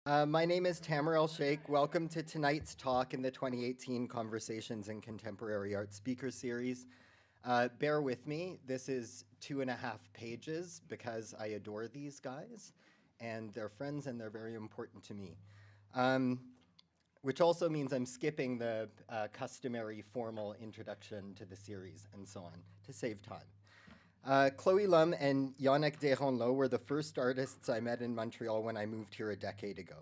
My name is Tamer El-Sheikh. Welcome to tonight's talk in the 2018 Conversations in Contemporary Art Speaker Series. Bear with me, this is 2.5 pages because I adore these guys and they're friends and they're very important to me. Which also means I'm skipping the customary formal introduction to the series and so on to save time. Chloë Lum and Yannick Desranleau were the first artists I met in Montreal when I moved here a decade ago.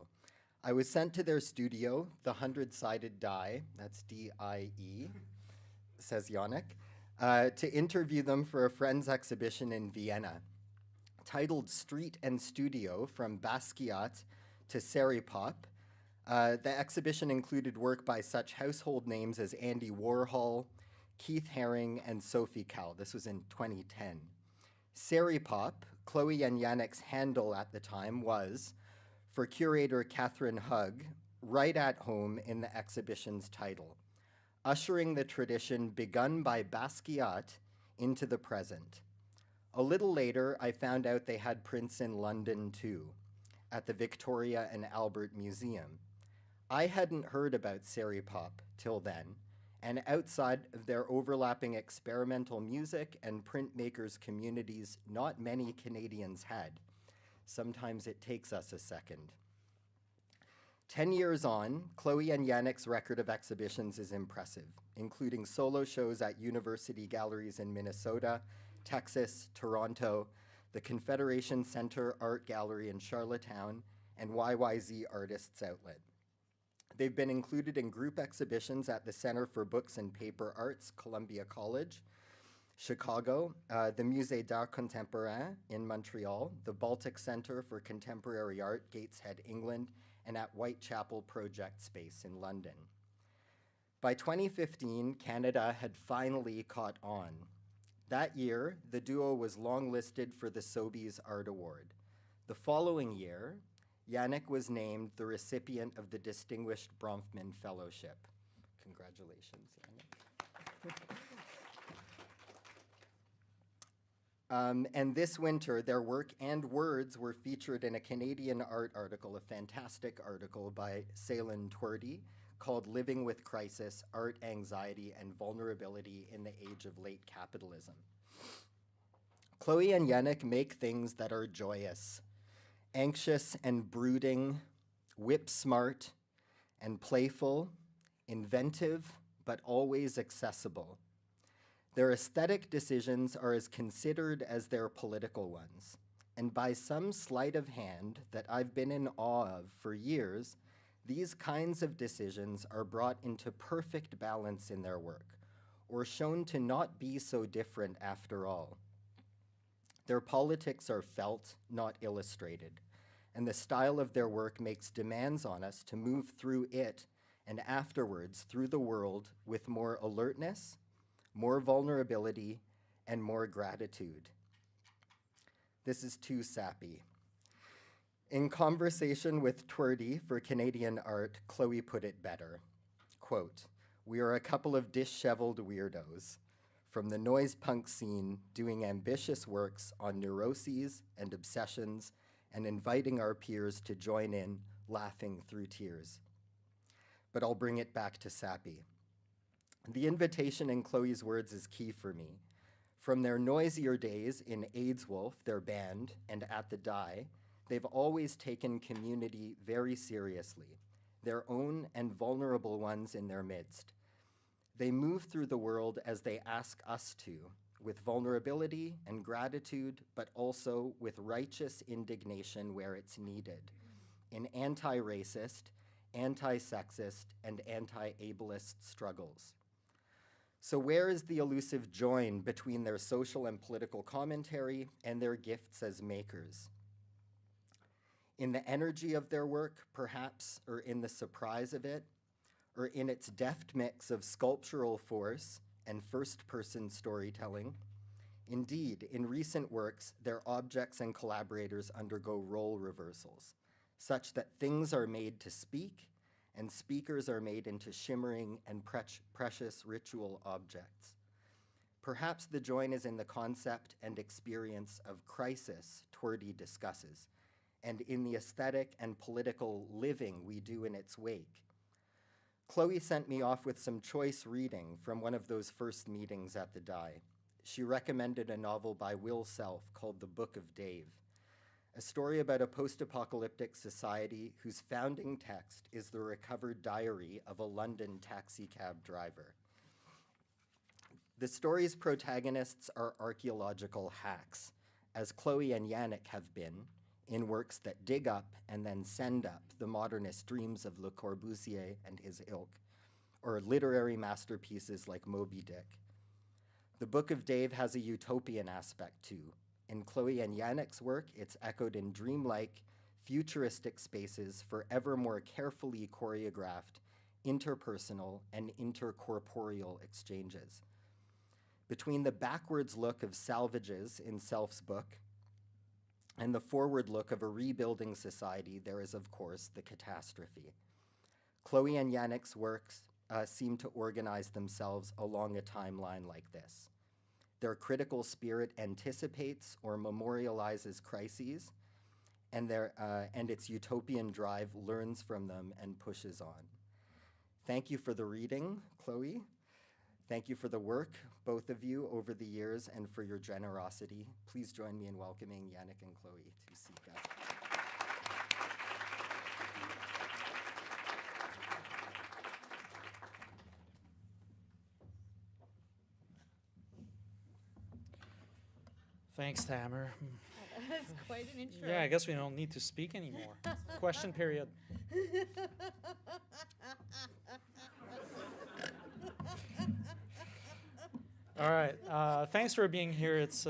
I was sent to their studio, the 100-sided Die, that's D-I-E, says Yannick, to interview them for a friend's exhibition in Vienna. Titled Street and Studio, From Basquiat to Seripop, the exhibition included work by such household names as Andy Warhol, Keith Haring, and Sophie Calle. This was in 2010. Seripop, Chloë and Yannick's handle at the time, was, for curator Catherine Hugg, right at home in the exhibition's title, ushering the tradition begun by Basquiat into the present. A little later, I found out they had prints in London too, at the Victoria and Albert Museum. I hadn't heard about Seripop till then, and outside of their overlapping experimental music and printmakers communities, not many Canadians had. Sometimes it takes us a second. 10 years on, Chloë and Yannick's record of exhibitions is impressive, including solo shows at university galleries in Minnesota, Texas, Toronto, the Confederation Center Art Gallery in Charlottetown, and YYZ Artists Outlet. They've been included in group exhibitions at the Center for Books and Paper Arts, Columbia College, Chicago, the Musée d'Art Contemporain in Montreal, the Baltic Center for Contemporary Art, Gateshead, England, and at Whitechapel Project Space in London. By 2015, Canada had finally caught on. That year, the duo was longlisted for the Sobeys Art Award. The following year, Yannick was named the recipient of the Distinguished Bronfman Fellowship. Congratulations, Yannick. And this winter, their work and words were featured in a Canadian art article, a fantastic article by Céline Twerdy called Living with Crisis, Art, Anxiety, and Vulnerability in the Age of Late Capitalism. Chloë and Yannick make things that are joyous, anxious and brooding, whip-smart and playful, inventive, but always accessible. Their aesthetic decisions are as considered as their political ones, and by some sleight of hand that I've been in awe of for years, these kinds of decisions are brought into perfect balance in their work, or shown to not be so different after all. Their politics are felt, not illustrated, and the style of their work makes demands on us to move through it and afterwards through the world with more alertness, more vulnerability, and more gratitude. This is too sappy. In conversation with Twerdy for Canadian Art, Chloë put it better. Quote, "We are a couple of disheveled weirdos from the noise punk scene doing ambitious works on neuroses and obsessions and inviting our peers to join in, laughing through tears." But I'll bring it back to sappy. The invitation in Chloë's words is key for me. From their noisier days in AIDS Wolf, their band, and at the Die, they've always taken community very seriously, their own and vulnerable ones in their midst. They move through the world as they ask us to, with vulnerability and gratitude, but also with righteous indignation where it's needed, in anti-racist, anti-sexist, and anti-ableist struggles. So where is the elusive join between their social and political commentary and their gifts as makers? In the energy of their work, perhaps, or in the surprise of it, or in its deft mix of sculptural force and first-person storytelling? Indeed, in recent works, their objects and collaborators undergo role reversals, such that things are made to speak and speakers are made into shimmering and precious ritual objects. Perhaps the join is in the concept and experience of crisis Twerdy discusses, and in the aesthetic and political living we do in its wake. Chloë sent me off with some choice reading from one of those first meetings at the Die. She recommended a novel by Will Self called The Book of Dave, a story about a post-apocalyptic society whose founding text is the recovered diary of a London taxicab driver. The story's protagonists are archaeological hacks, as Chloë and Yannick have been, in works that dig up and then send up the modernist dreams of Le Corbusier and his ilk, or literary masterpieces like Moby Dick. The Book of Dave has a utopian aspect too. In Chloë and Yannick's work, it's echoed in dreamlike, futuristic spaces for ever more carefully choreographed, interpersonal and intercorporeal exchanges. Between the backwards look of salvages in Self's book and the forward look of a rebuilding society, there is, of course, the catastrophe. Chloë and Yannick's works seem to organize themselves along a timeline like this. Their critical spirit anticipates or memorializes crises, and its utopian drive learns from them and pushes on. Thank you for the reading, Chloë. Thank you for the work, both of you, over the years, and for your generosity. Please join me in welcoming Yannick and Chloë to Sika. Thanks, Tamer. That's quite an intro. Yeah, I guess we don't need to speak anymore. Question period. All right. Thanks for being here. It's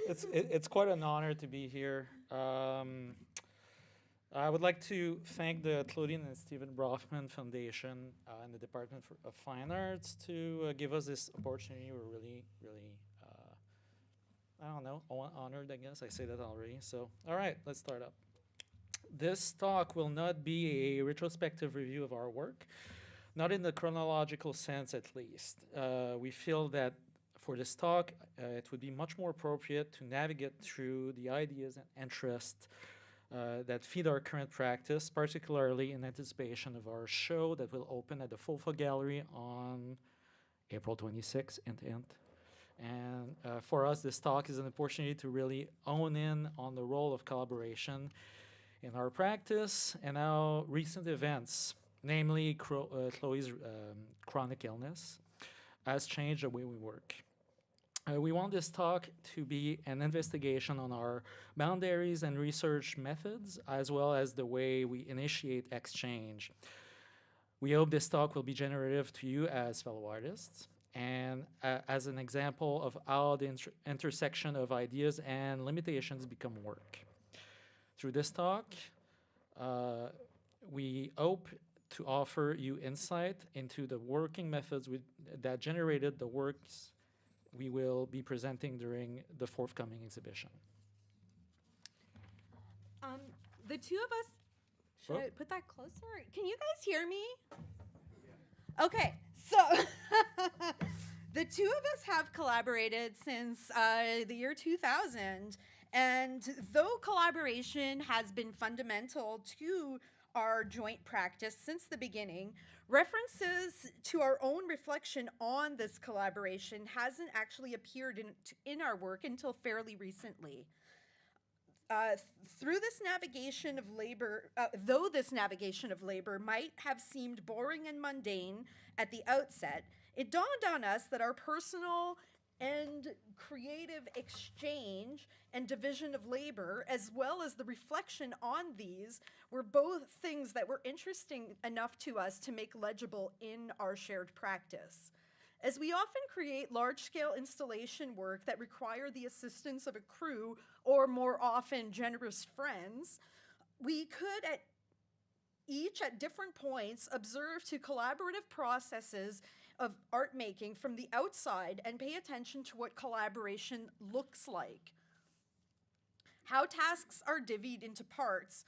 it's quite an honor to be here. I would like to thank the Claudine and Stephen Brofman Foundation and the Department of Fine Arts to give us this opportunity. We're really, really, I don't know, honored, I guess. I say that already. So, all right, let's start up. This talk will not be a retrospective review of our work, not in the chronological sense at least. We feel that for this talk, it would be much more appropriate to navigate through the ideas and interests that feed our current practice, particularly in anticipation of our show that will open at the Fulfa Gallery on April 26th, And for us, this talk is an opportunity to really own in on the role of collaboration in our practice and our recent events, namely Chloë's chronic illness, has changed the way we work. We want this talk to be an investigation on our boundaries and research methods, as well as the way we initiate exchange. We hope this talk will be generative to you as fellow artists, and as an example of how the intersection of ideas and limitations become work. Through this talk, we hope to offer you insight into the working methods that generated the works we will be presenting during the forthcoming exhibition. The two of us, should I put that closer? Can you guys hear me? Okay, so the two of us have collaborated since the year 2000, and though collaboration has been fundamental to our joint practice since the beginning, references to our own reflection on this collaboration hasn't actually appeared in our work until fairly recently. Through this navigation of labor, though this navigation of labor might have seemed boring and mundane at the outset, it dawned on us that our personal and creative exchange and division of labor, as well as the reflection on these, were both things that were interesting enough to us to make legible in our shared practice. As we often create large-scale installation work that require the assistance of a crew, or more often generous friends, we could at different points observe to collaborative processes of art making from the outside and pay attention to what collaboration looks like. How tasks are divvied into parts.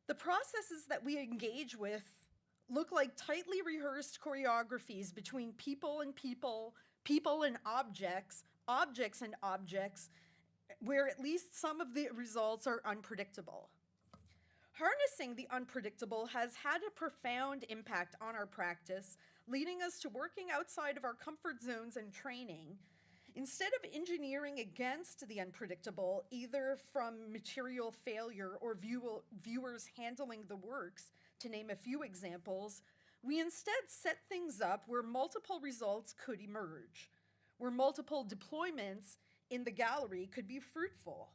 The processes that we engage with look like tightly rehearsed choreographies between people and people, people and objects, objects and objects, where at least some of the results are unpredictable. Harnessing the unpredictable has had a profound impact on our practice, leading us to working outside of our comfort zones and training. Instead of engineering against the unpredictable, either from material failure or viewers handling the works, to name a few examples, we instead set things up where multiple results could emerge, where multiple deployments in the gallery could be fruitful.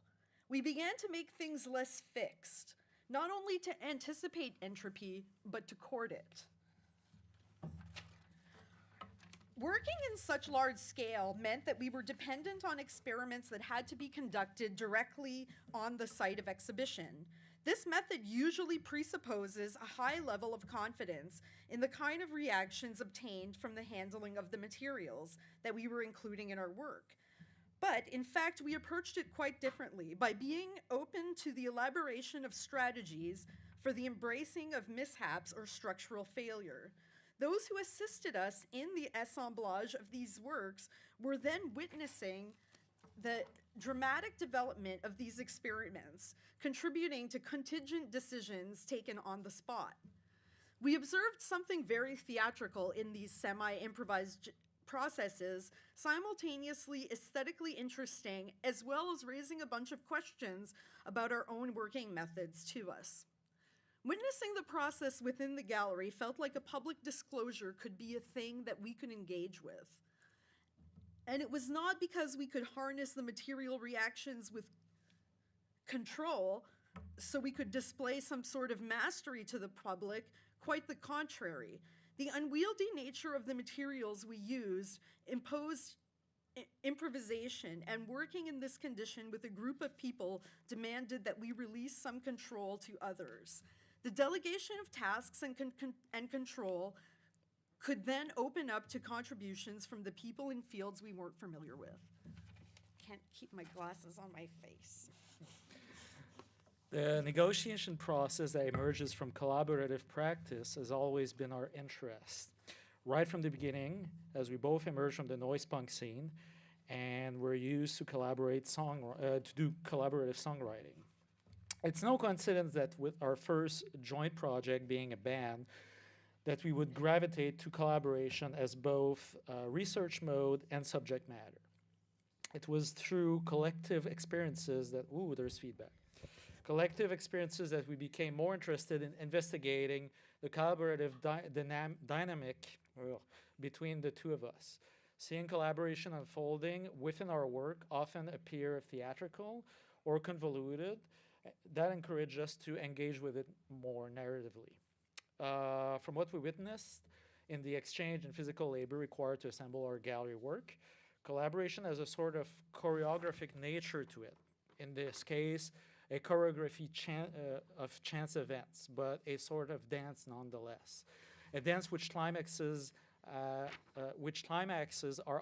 We began to make things less fixed, not only to anticipate entropy, but to court it. Working in such large scale meant that we were dependent on experiments that had to be conducted directly on the site of exhibition. This method usually presupposes a high level of confidence in the kind of reactions obtained from the handling of the materials that we were including in our work. But in fact, we approached it quite differently by being open to the elaboration of strategies for the embracing of mishaps or structural failure. Those who assisted us in the assemblage of these works were then witnessing the dramatic development of these experiments, contributing to contingent decisions taken on the spot. We observed something very theatrical in these semi-improvised processes, simultaneously aesthetically interesting, as well as raising a bunch of questions about our own working methods to us. Witnessing the process within the gallery felt like a public disclosure could be a thing that we could engage with. And it was not because we could harness the material reactions with control so we could display some sort of mastery to the public, quite the contrary. The unwieldy nature of the materials we used imposed improvisation, and working in this condition with a group of people demanded that we release some control to others. The delegation of tasks and control could then open up to contributions from the people in fields we weren't familiar with. Can't keep my glasses on my face. The negotiation process that emerges from collaborative practice has always been our interest. Right from the beginning, as we both emerged from the noise punk scene, and we're used to to do collaborative songwriting. It's no coincidence that with our first joint project being a band, that we would gravitate to collaboration as both research mode and subject matter. It was through collective experiences that, there's feedback. Collective experiences that we became more interested in investigating the collaborative dynamic between the two of us. Seeing collaboration unfolding within our work often appear theatrical or convoluted. That encouraged us to engage with it more narratively. From what we witnessed in the exchange and physical labor required to assemble our gallery work, collaboration has a sort of choreographic nature to it. In this case, a choreography of chance events, but a sort of dance nonetheless. A dance which climaxes are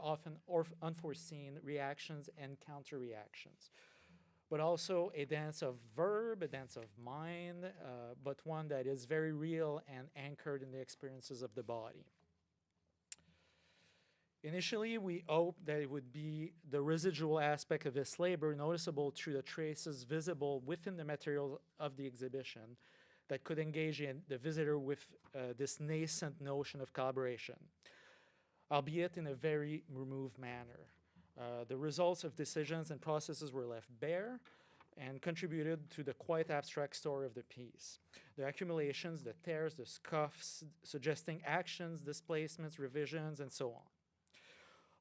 often unforeseen reactions and counter-reactions, but also a dance of verb, a dance of mind, but one that is very real and anchored in the experiences of the body. Initially, we hoped that it would be the residual aspect of this labor noticeable through the traces visible within the material of the exhibition that could engage the visitor with this nascent notion of collaboration, albeit in a very removed manner. The results of decisions and processes were left bare and contributed to the quite abstract story of the piece. The accumulations, the tears, the scuffs, suggesting actions, displacements, revisions, and so on.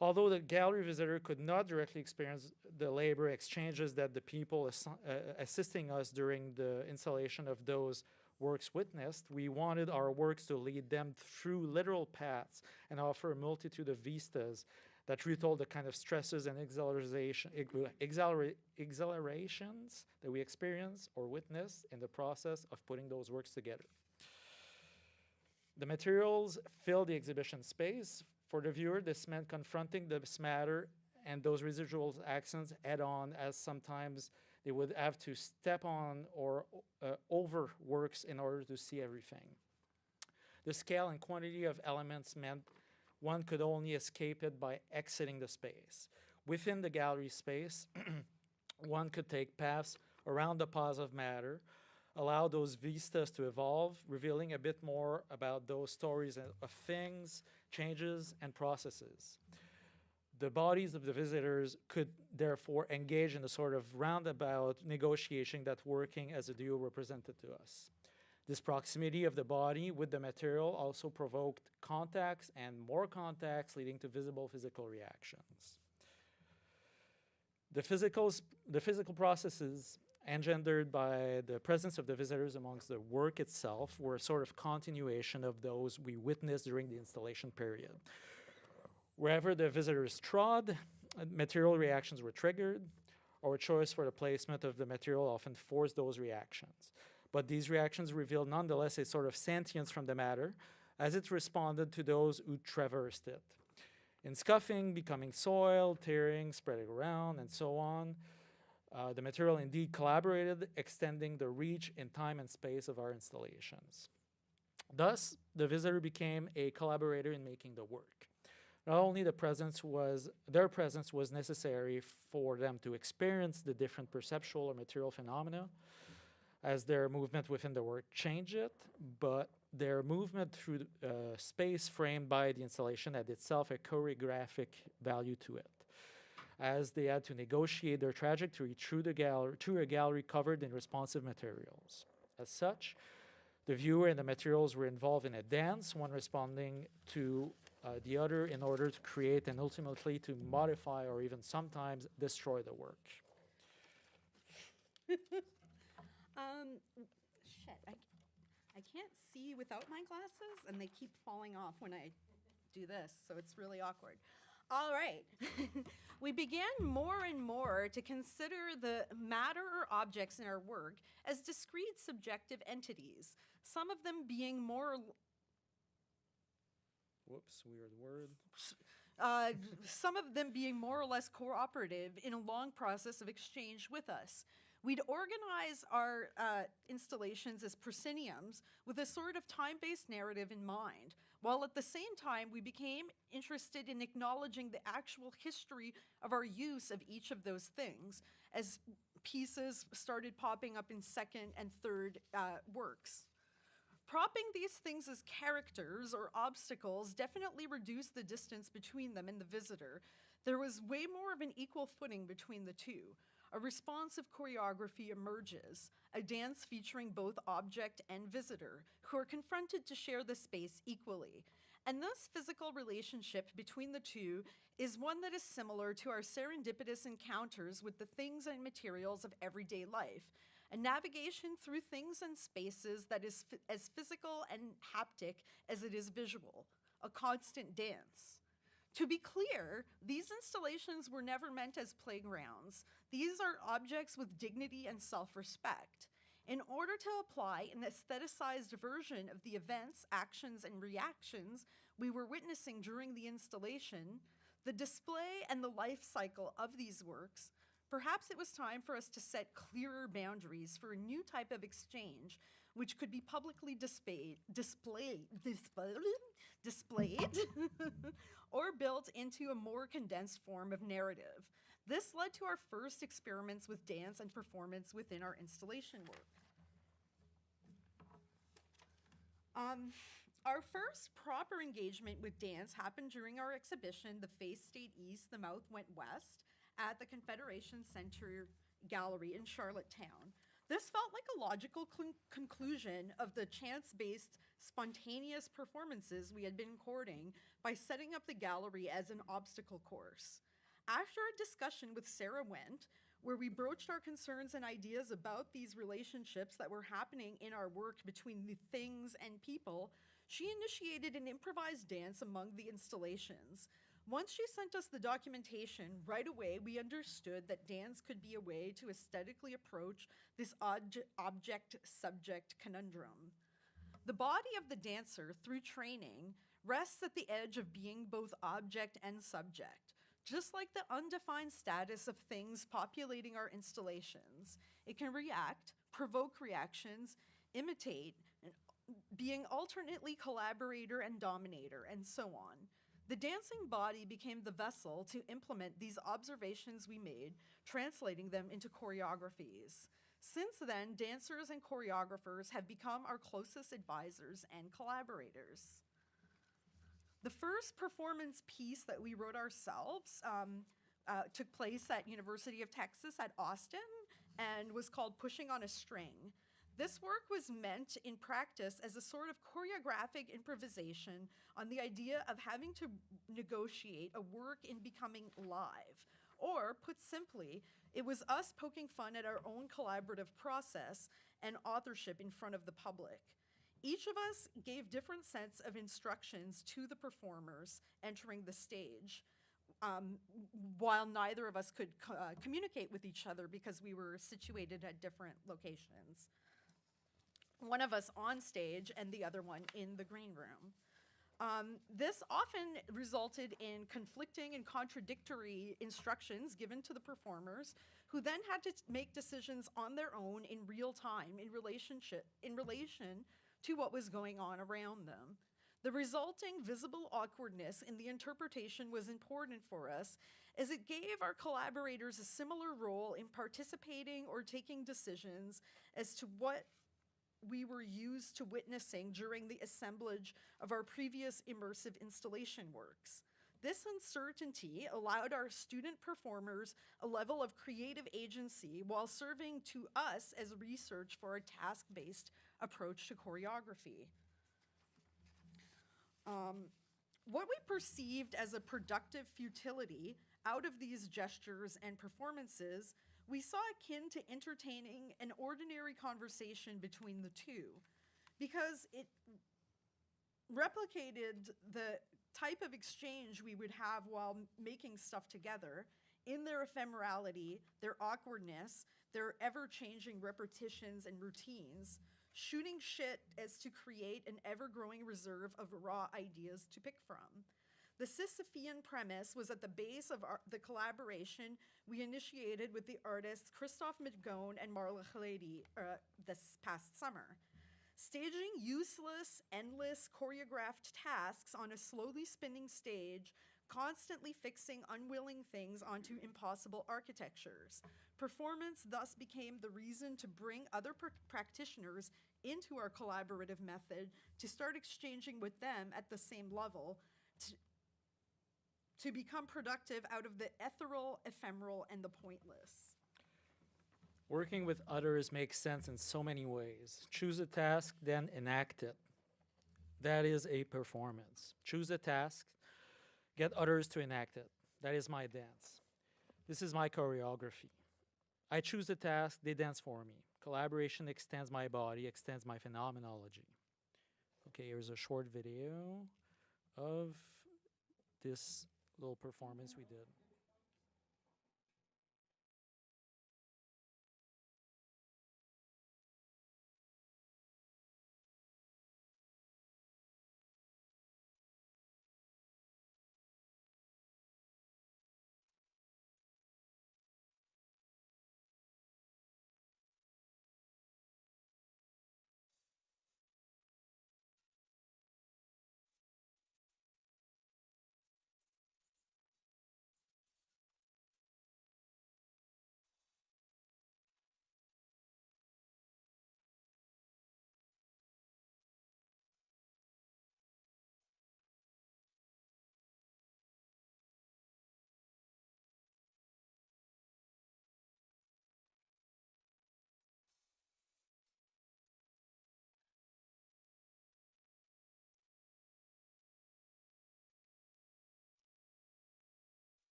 Although the gallery visitor could not directly experience the labor exchanges that the people assisting us during the installation of those works witnessed, we wanted our works to lead them through literal paths and offer a multitude of vistas that retold the kind of stresses and exhilarations that we experience or witness in the process of putting those works together. The materials fill the exhibition space. For the viewer, this meant confronting this matter and those residual accents head-on, as sometimes they would have to step on or over works in order to see everything. The scale and quantity of elements meant one could only escape it by exiting the space. Within the gallery space, One could take paths around the pause of matter, allow those vistas to evolve, revealing a bit more about those stories of things, changes, and processes. The bodies of the visitors could therefore engage in a sort of roundabout negotiation that working as a duo represented to us. This proximity of the body with the material also provoked contacts and more contacts, leading to visible physical reactions. The physical processes engendered by the presence of the visitors amongst the work itself were a sort of continuation of those we witnessed during the installation period. Wherever the visitors trod, material reactions were triggered. Our choice for the placement of the material often forced those reactions. But these reactions revealed nonetheless a sort of sentience from the matter as it responded to those who traversed it. In scuffing, becoming soil, tearing, spreading around, and so on, the material indeed collaborated, extending the reach in time and space of our installations. Thus, the visitor became a collaborator in making the work. Not only their presence was necessary for them to experience the different perceptual or material phenomena as their movement within the work changed it, but their movement through space framed by the installation had itself a choreographic value to it, as they had to negotiate their trajectory through a gallery covered in responsive materials. As such, the viewer and the materials were involved in a dance, one responding to the other in order to create and ultimately to modify or even sometimes destroy the work. Shit, I can't see without my glasses, and they keep falling off when I do this, so it's really awkward. All right. We began more and more to consider the matter or objects in our work as discrete subjective entities, some of them being more... Whoops, weird word. Some of them being more or less cooperative in a long process of exchange with us. We'd organize our installations as prosceniums with a sort of time-based narrative in mind, while at the same time we became interested in acknowledging the actual history of our use of each of those things as pieces started popping up in second and third works. Propping these things as characters or obstacles definitely reduced the distance between them and the visitor. There was way more of an equal footing between the two. A responsive choreography emerges, a dance featuring both object and visitor, who are confronted to share the space equally. And this physical relationship between the two is one that is similar to our serendipitous encounters with the things and materials of everyday life, a navigation through things and spaces that is as physical and haptic as it is visual, a constant dance. To be clear, these installations were never meant as playgrounds. These are objects with dignity and self-respect. In order to apply an aestheticized version of the events, actions, and reactions we were witnessing during the installation, the display and the life cycle of these works, perhaps it was time for us to set clearer boundaries for a new type of exchange which could be publicly displayed or built into a more condensed form of narrative. This led to our first experiments with dance and performance within our installation work. Our first proper engagement with dance happened during our exhibition, The Face Stayed East, The Mouth Went West, at the Confederation Center Gallery in Charlottetown. This felt like a logical conclusion of the chance-based, spontaneous performances we had been courting by setting up the gallery as an obstacle course. After a discussion with Sarah Wendt, where we broached our concerns and ideas about these relationships that were happening in our work between the things and people, she initiated an improvised dance among the installations. Once she sent us the documentation, right away we understood that dance could be a way to aesthetically approach this object-subject conundrum. The body of the dancer, through training, rests at the edge of being both object and subject. Just like the undefined status of things populating our installations, it can react, provoke reactions, imitate, being alternately collaborator and dominator, and so on. The dancing body became the vessel to implement these observations we made, translating them into choreographies. Since then, dancers and choreographers have become our closest advisors and collaborators. The first performance piece that we wrote ourselves took place at University of Texas at Austin and was called Pushing on a String. This work was meant in practice as a sort of choreographic improvisation on the idea of having to negotiate a work in becoming live. Or, put simply, it was us poking fun at our own collaborative process and authorship in front of the public. Each of us gave different sets of instructions to the performers entering the stage, while neither of us could communicate with each other because we were situated at different locations. One of us on stage and the other one in the green room. This often resulted in conflicting and contradictory instructions given to the performers, who then had to make decisions on their own in real time in relation to what was going on around them. The resulting visible awkwardness in the interpretation was important for us, as it gave our collaborators a similar role in participating or taking decisions as to what we were used to witnessing during the assemblage of our previous immersive installation works. This uncertainty allowed our student performers a level of creative agency while serving to us as research for a task-based approach to choreography. What we perceived as a productive futility out of these gestures and performances, we saw akin to entertaining an ordinary conversation between the two, because it replicated the type of exchange we would have while making stuff together in their ephemerality, their awkwardness, their ever-changing repetitions and routines, shooting shit as to create an ever-growing reserve of raw ideas to pick from. The Sisyphean premise was at the base of the collaboration we initiated with the artists Christophe Midgone and Marla Khaledi this past summer. Staging useless, endless, choreographed tasks on a slowly spinning stage, constantly fixing unwilling things onto impossible architectures. Performance thus became the reason to bring other practitioners into our collaborative method, to start exchanging with them at the same level, to become productive out of the ethereal, ephemeral, and the pointless. Working with others makes sense in so many ways. Choose a task, then enact it. That is a performance. Choose a task, get others to enact it. That is my dance. This is my choreography. I choose the task, they dance for me. Collaboration extends my body, extends my phenomenology. Okay, here's a short video of this little performance we did.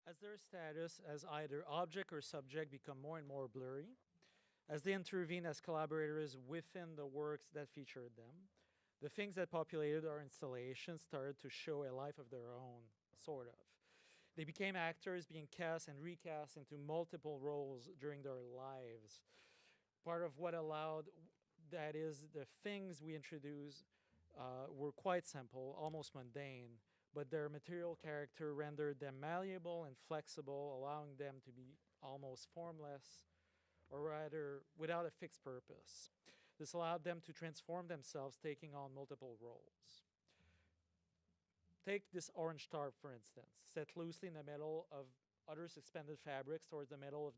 As their status as either object or subject become more and more blurry, as they intervene as collaborators within the works that featured them, the things that populated our installation started to show a life of their own, sort of. They became actors being cast and recast into multiple roles during their lives. Part of what allowed that is the things we introduced were quite simple, almost mundane, but their material character rendered them malleable and flexible, allowing them to be almost formless, or rather without a fixed purpose. This allowed them to transform themselves, taking on multiple roles. Take this orange tarp, for instance, set loosely in the middle of other suspended fabrics towards the middle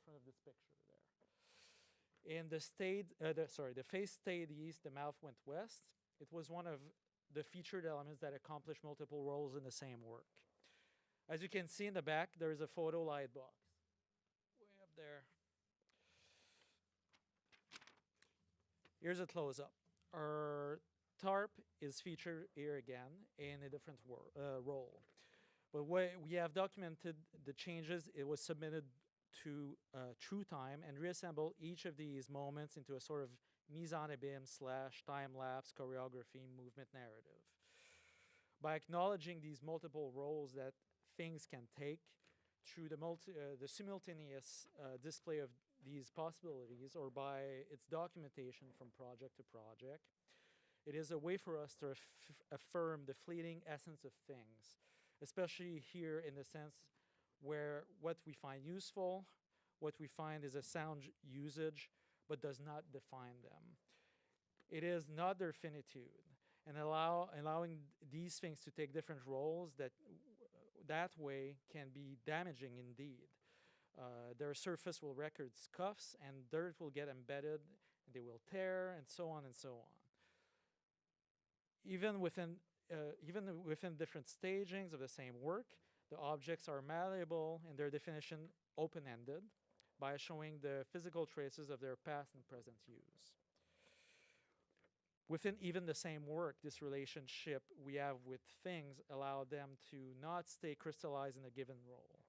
front of this picture there. In the face stayed east, the mouth went west. It was one of the featured elements that accomplished multiple roles in the same work. As you can see in the back, there is a photo light box. Way up there. Here's a close-up. Our tarp is featured here again in a different role. But we have documented the changes. It was submitted to True Time and reassemble each of these moments into a sort of mise en abîme / time-lapse choreography movement narrative. By acknowledging these multiple roles that things can take through the simultaneous display of these possibilities, or by its documentation from project to project, it is a way for us to affirm the fleeting essence of things, especially here in the sense where what we find useful, what we find is a sound usage, but does not define them. It is not their finitude, and allowing these things to take different roles that way can be damaging indeed. Their surface will record scuffs, and dirt will get embedded, and they will tear, and so on and so on. Even within different stagings of the same work, the objects are malleable in their definition, open-ended, by showing the physical traces of their past and present use. Within even the same work, this relationship we have with things allow them to not stay crystallized in a given role.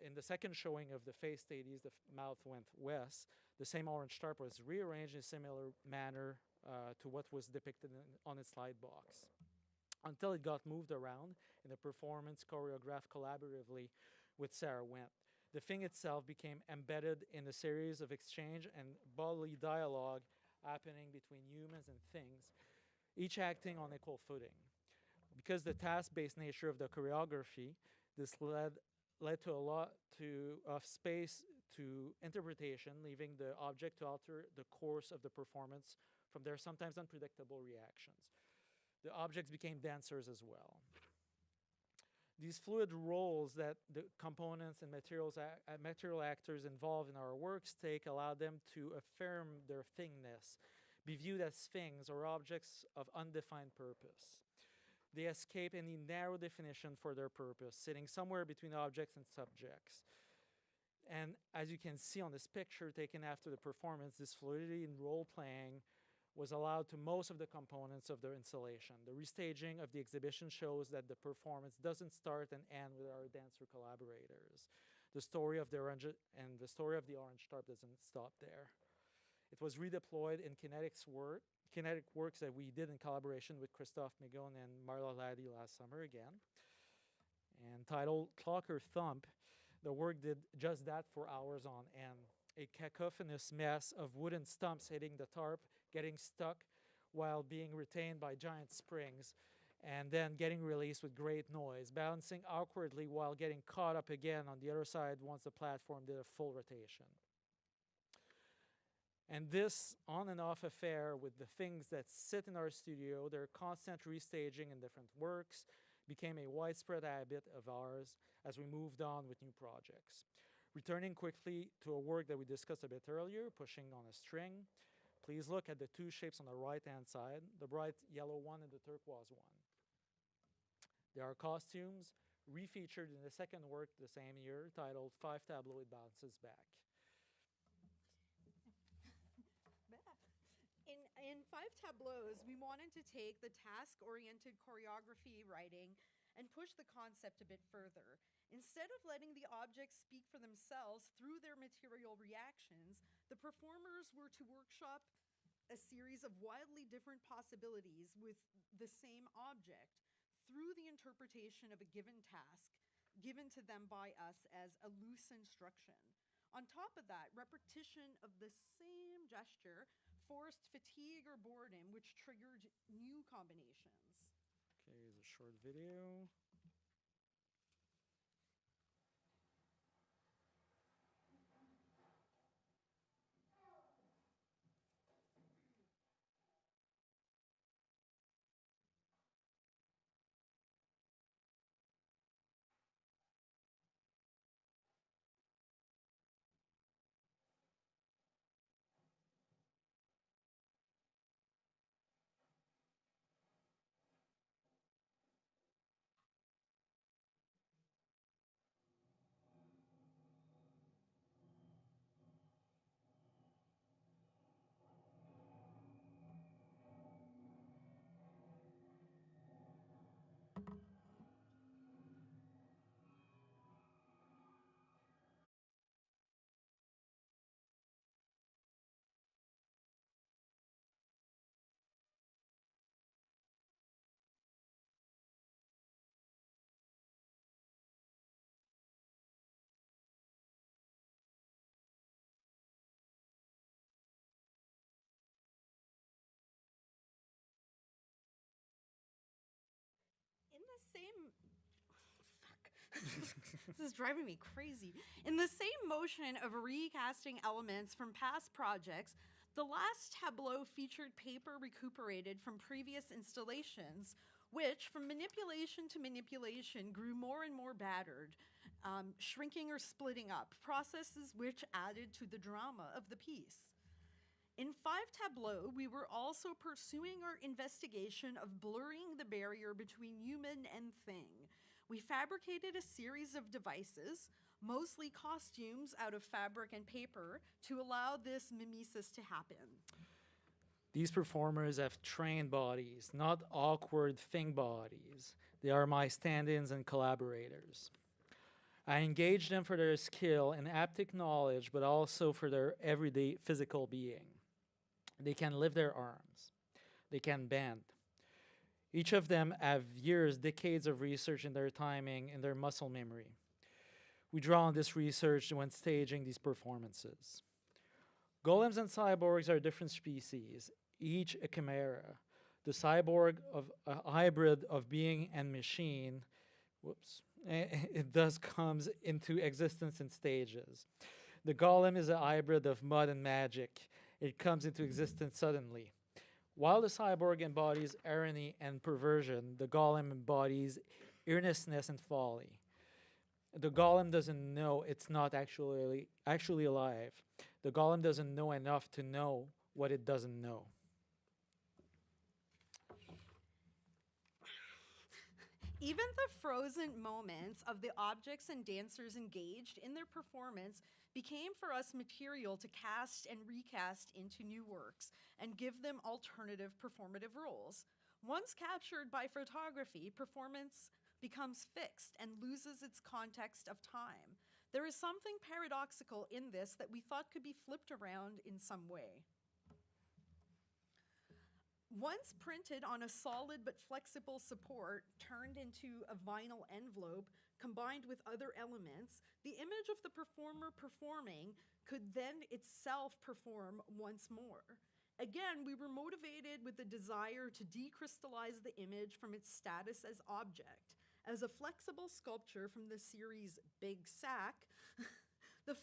In the second showing of the face stayed east, the mouth went west, the same orange tarp was rearranged in a similar manner to what was depicted on its slide box, until it got moved around in a performance choreographed collaboratively with Sarah Wendt. The thing itself became embedded in a series of exchange and bodily dialogue happening between humans and things, each acting on equal footing. Because the task-based nature of the choreography, this led to a lot of space to interpretation, leaving the object to alter the course of the performance from their sometimes unpredictable reactions. The objects became dancers as well. These fluid roles that the components and material actors involved in our works take allow them to affirm their thingness, be viewed as things or objects of undefined purpose. They escape any narrow definition for their purpose, sitting somewhere between objects and subjects. And as you can see on this picture taken after the performance, this fluidity in role-playing was allowed to most of the components of the installation. The restaging of the exhibition shows that the performance doesn't start and end with our dancer collaborators. The story of the orange tarp doesn't stop there. It was redeployed in kinetic works that we did in collaboration with Christophe Migon and Marla Laddie last summer again. And titled Clock or Thump, the work did just that for hours on end. A cacophonous mess of wooden stumps hitting the tarp, getting stuck while being retained by giant springs, and then getting released with great noise, bouncing awkwardly while getting caught up again on the other side once the platform did a full rotation. And this on and off affair with the things that sit in our studio, their constant restaging in different works, became a widespread habit of ours as we moved on with new projects. Returning quickly to a work that we discussed a bit earlier, Pushing on a String, please look at the two shapes on the right-hand side, the bright yellow one and the turquoise one. They are costumes refeatured in the second work the same year, titled Five Tableaux It Bounces Back. In Five Tableaus, we wanted to take the task-oriented choreography writing and push the concept a bit further. Instead of letting the objects speak for themselves through their material reactions, the performers were to workshop a series of wildly different possibilities with the same object through the interpretation of a given task, given to them by us as a loose instruction. On top of that, repetition of the same gesture forced fatigue or boredom, which triggered new combinations. Okay, here's a short video. In the same this is driving me crazy. In the same motion of recasting elements from past projects, the last tableau featured paper recuperated from previous installations, which, from manipulation to manipulation, grew more and more battered, shrinking or splitting up, processes which added to the drama of the piece. In 5 Tableau, we were also pursuing our investigation of blurring the barrier between human and thing. We fabricated a series of devices, mostly costumes out of fabric and paper, to allow this mimesis to happen. These performers have trained bodies, not awkward thing bodies. They are my stand-ins and collaborators. I engage them for their skill and haptic knowledge, but also for their everyday physical being. They can lift their arms. They can bend. Each of them have years, decades of research in their timing and their muscle memory. We draw on this research when staging these performances. Golems and cyborgs are different species, each a chimera. The cyborg of a hybrid of being and machine, it thus comes into existence in stages. The golem is a hybrid of mud and magic. It comes into existence suddenly. While the cyborg embodies irony and perversion, the golem embodies earnestness and folly. The golem doesn't know it's not actually alive. The golem doesn't know enough to know what it doesn't know. Even the frozen moments of the objects and dancers engaged in their performance became for us material to cast and recast into new works and give them alternative performative roles. Once captured by photography, performance becomes fixed and loses its context of time. There is something paradoxical in this that we thought could be flipped around in some way. Once printed on a solid but flexible support turned into a vinyl envelope combined with other elements, the image of the performer performing could then itself perform once more. Again, we were motivated with the desire to decrystallize the image from its status as object. As a flexible sculpture from the series Big Sack, the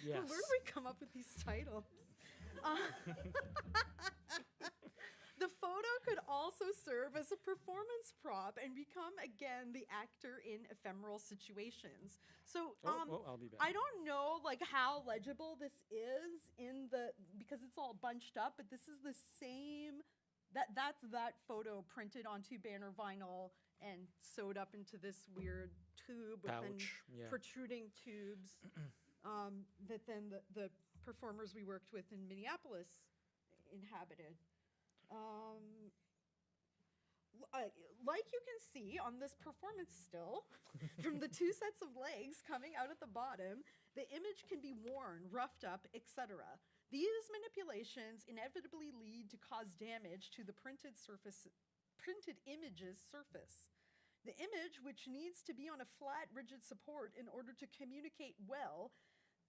Yes. Where do we come up with these titles? The photo could also serve as a performance prop and become again the actor in ephemeral situations. So I'll be back. I don't know like how legible this is in the because it's all bunched up, but this is the same that's that photo printed onto banner vinyl and sewed up into this weird tube with then Pouch, yeah. protruding tubes that then the performers we worked with in Minneapolis inhabited. Like you can see on this performance still, from the 2 sets of legs coming out at the bottom, the image can be worn, roughed up, etc. These manipulations inevitably lead to cause damage to the printed image's surface. The image, which needs to be on a flat, rigid support in order to communicate well,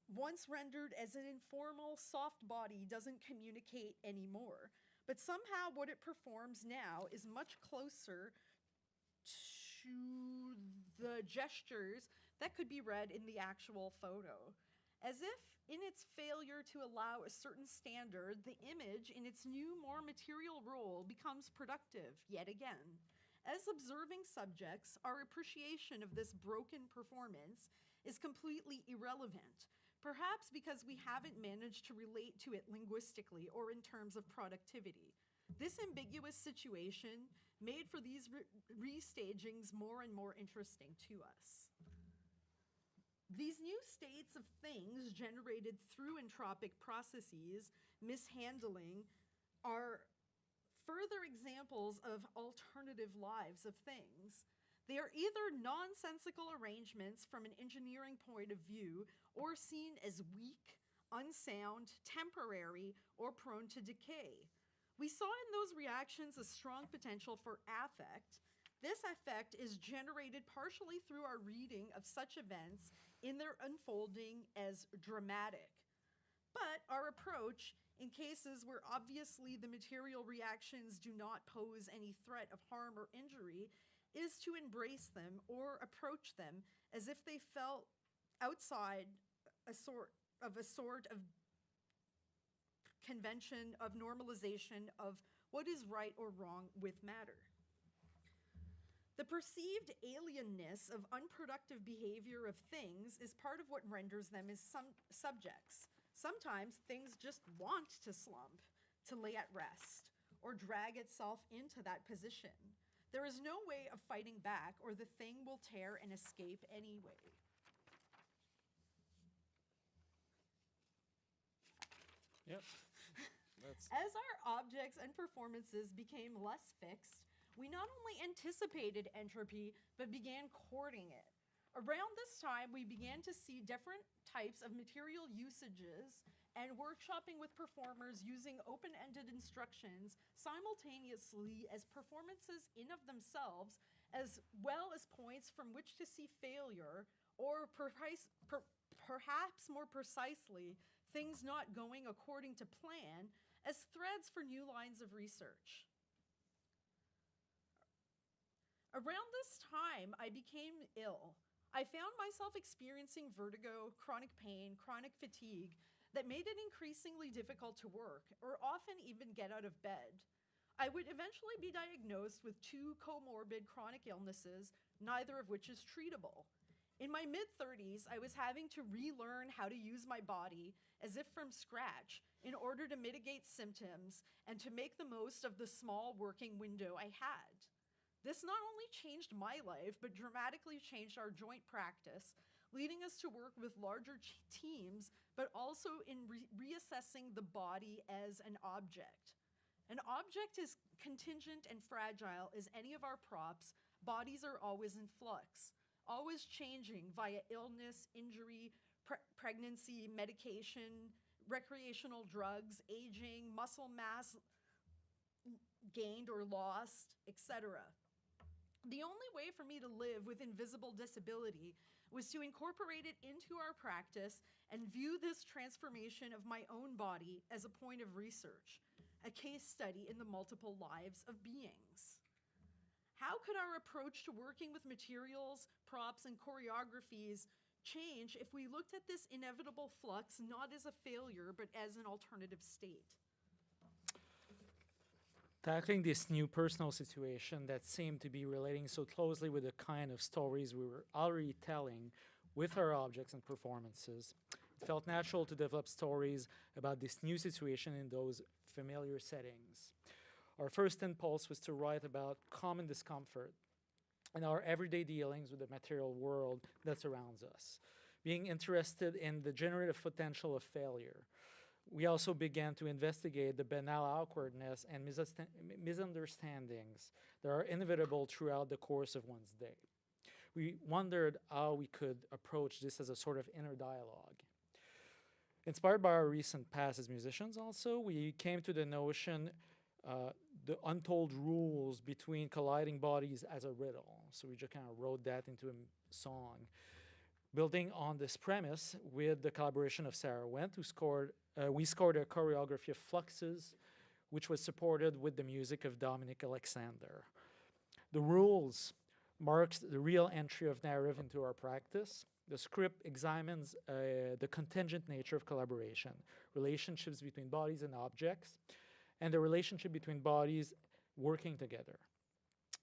once rendered as an informal, soft body, doesn't communicate anymore. But somehow what it performs now is much closer to the gestures that could be read in the actual photo. As if in its failure to allow a certain standard, the image in its new, more material role becomes productive yet again. As observing subjects, our appreciation of this broken performance is completely irrelevant, perhaps because we haven't managed to relate to it linguistically or in terms of productivity. This ambiguous situation made for these restagings more and more interesting to us. These new states of things generated through entropic processes, mishandling, are further examples of alternative lives of things. They are either nonsensical arrangements from an engineering point of view or seen as weak, unsound, temporary, or prone to decay. We saw in those reactions a strong potential for affect. This affect is generated partially through our reading of such events in their unfolding as dramatic. But our approach, in cases where obviously the material reactions do not pose any threat of harm or injury, is to embrace them or approach them as if they fell outside a sort of convention of normalization of what is right or wrong with matter. The perceived alienness of unproductive behavior of things is part of what renders them as subjects. Sometimes things just want to slump, to lay at rest, or drag itself into that position. There is no way of fighting back, or the thing will tear and escape anyway. Yep. As our objects and performances became less fixed, we not only anticipated entropy, but began courting it. Around this time, we began to see different types of material usages and workshopping with performers using open-ended instructions simultaneously as performances in of themselves, as well as points from which to see failure, or perhaps more precisely, things not going according to plan, as threads for new lines of research. Around this time, I became ill. I found myself experiencing vertigo, chronic pain, chronic fatigue that made it increasingly difficult to work, or often even get out of bed. I would eventually be diagnosed with 2 comorbid chronic illnesses, neither of which is treatable. In my mid-30s, I was having to relearn how to use my body as if from scratch in order to mitigate symptoms and to make the most of the small working window I had. This not only changed my life, but dramatically changed our joint practice, leading us to work with larger teams, but also in reassessing the body as an object. An object is contingent and fragile as any of our props. Bodies are always in flux, always changing via illness, injury, pregnancy, medication, recreational drugs, aging, muscle mass gained or lost, etc. The only way for me to live with invisible disability was to incorporate it into our practice and view this transformation of my own body as a point of research, a case study in the multiple lives of beings. How could our approach to working with materials, props, and choreographies change if we looked at this inevitable flux not as a failure, but as an alternative state? Tackling this new personal situation that seemed to be relating so closely with the kind of stories we were already telling with our objects and performances, it felt natural to develop stories about this new situation in those familiar settings. Our first impulse was to write about common discomfort and our everyday dealings with the material world that surrounds us, being interested in the generative potential of failure. We also began to investigate the banal awkwardness and misunderstandings that are inevitable throughout the course of one's day. We wondered how we could approach this as a sort of inner dialogue. Inspired by our recent past as musicians also, we came to the notion the untold rules between colliding bodies as a riddle. So we just kind of wrote that into a song. Building on this premise, with the collaboration of Sarah Wendt, we scored a choreography of Fluxes, which was supported with the music of Dominic Alexander. The rules marks the real entry of narrative into our practice. The script examines the contingent nature of collaboration, relationships between bodies and objects, and the relationship between bodies working together.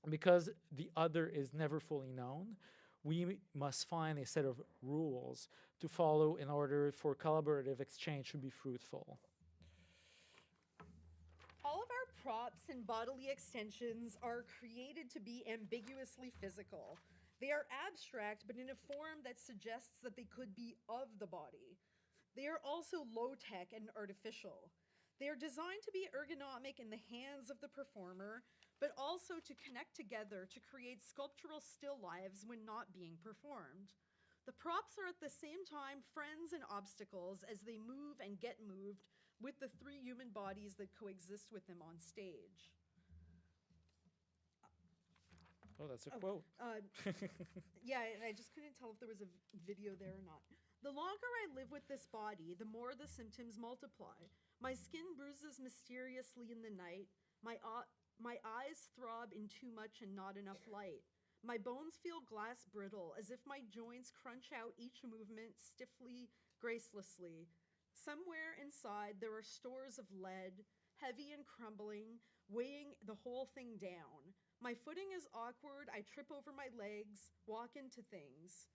Because the other is never fully known, we must find a set of rules to follow in order for collaborative exchange to be fruitful. All of our props and bodily extensions are created to be ambiguously physical. They are abstract, but in a form that suggests that they could be of the body. They are also low-tech and artificial. They are designed to be ergonomic in the hands of the performer, but also to connect together to create sculptural still lives when not being performed. The props are at the same time friends and obstacles as they move and get moved with the three human bodies that coexist with them on stage. Oh, that's a quote. Yeah, and I just couldn't tell if there was a video there or not. The longer I live with this body, the more the symptoms multiply. My skin bruises mysteriously in the night. My eyes throb in too much and not enough light. My bones feel glass brittle, as if my joints crunch out each movement stiffly, gracelessly. Somewhere inside, there are stores of lead, heavy and crumbling, weighing the whole thing down. My footing is awkward. I trip over my legs, walk into things.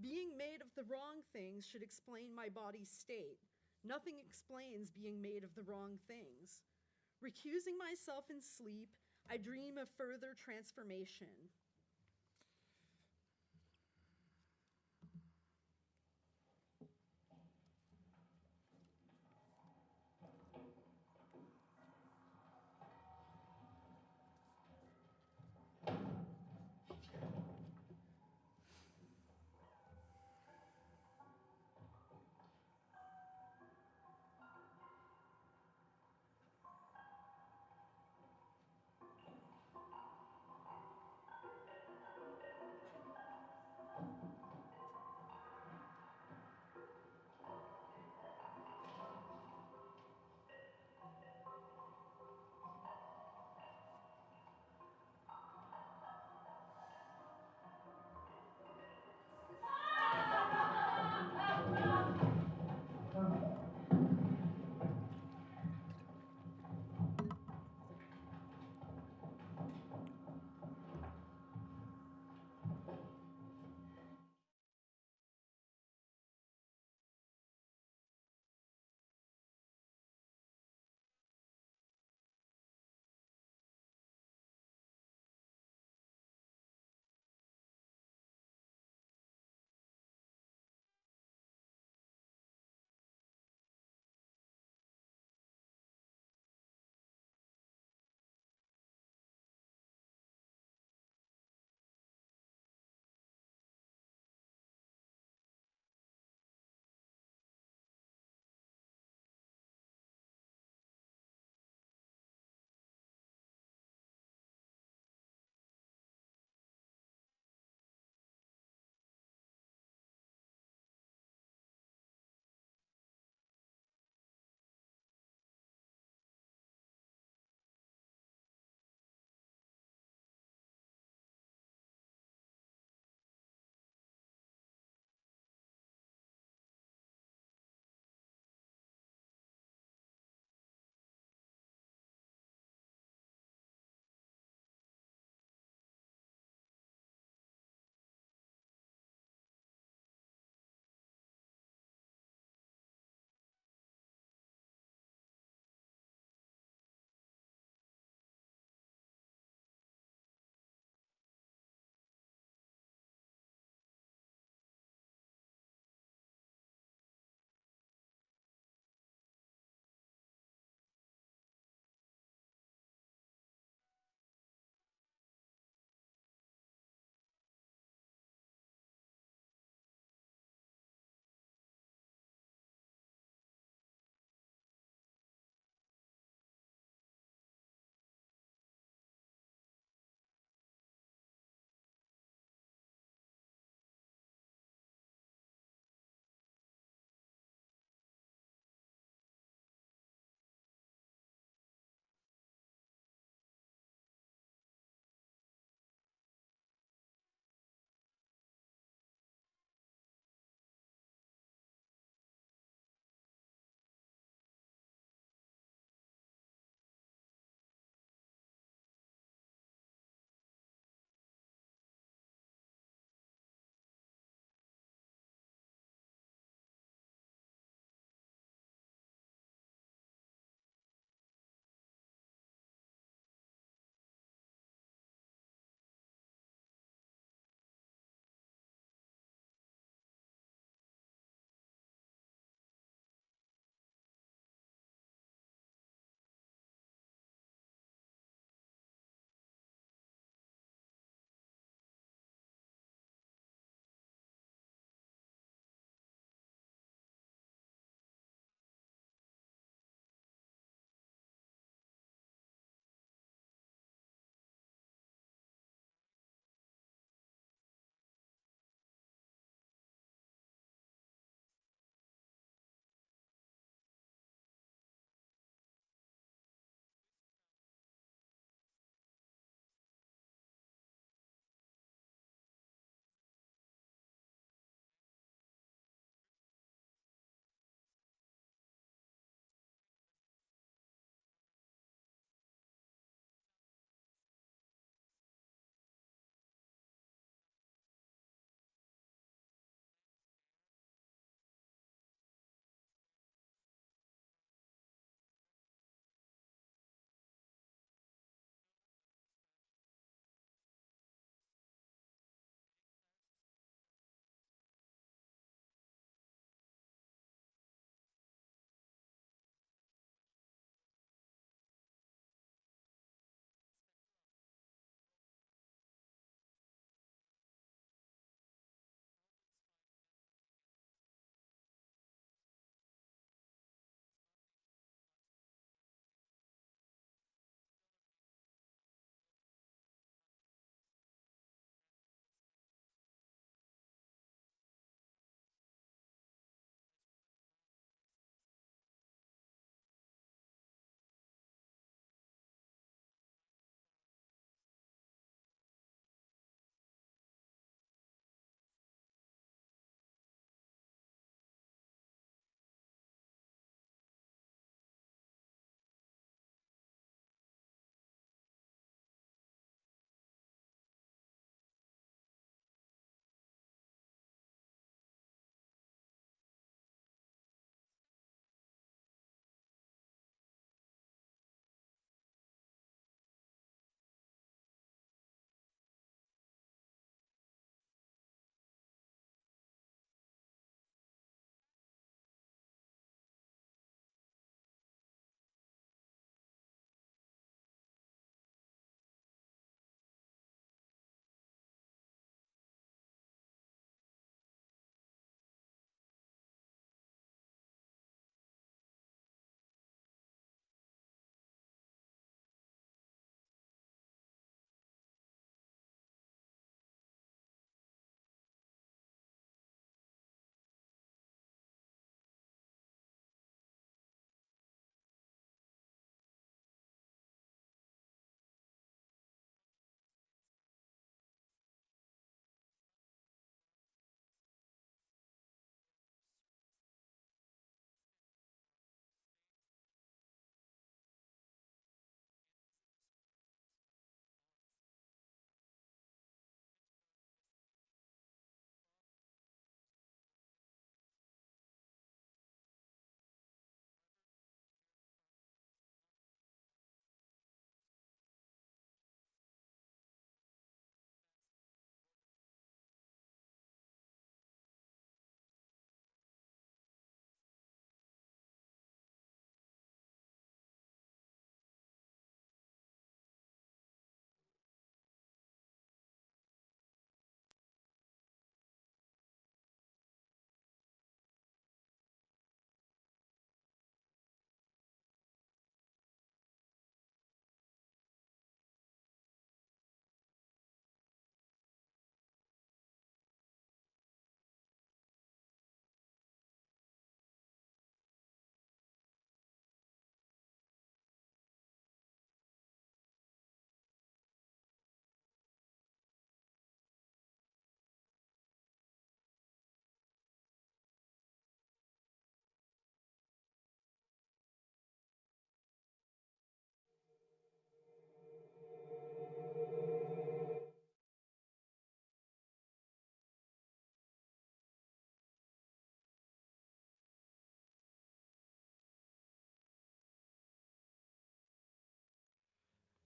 Being made of the wrong things should explain my body's state. Nothing explains being made of the wrong things. Recusing myself in sleep, I dream of further transformation.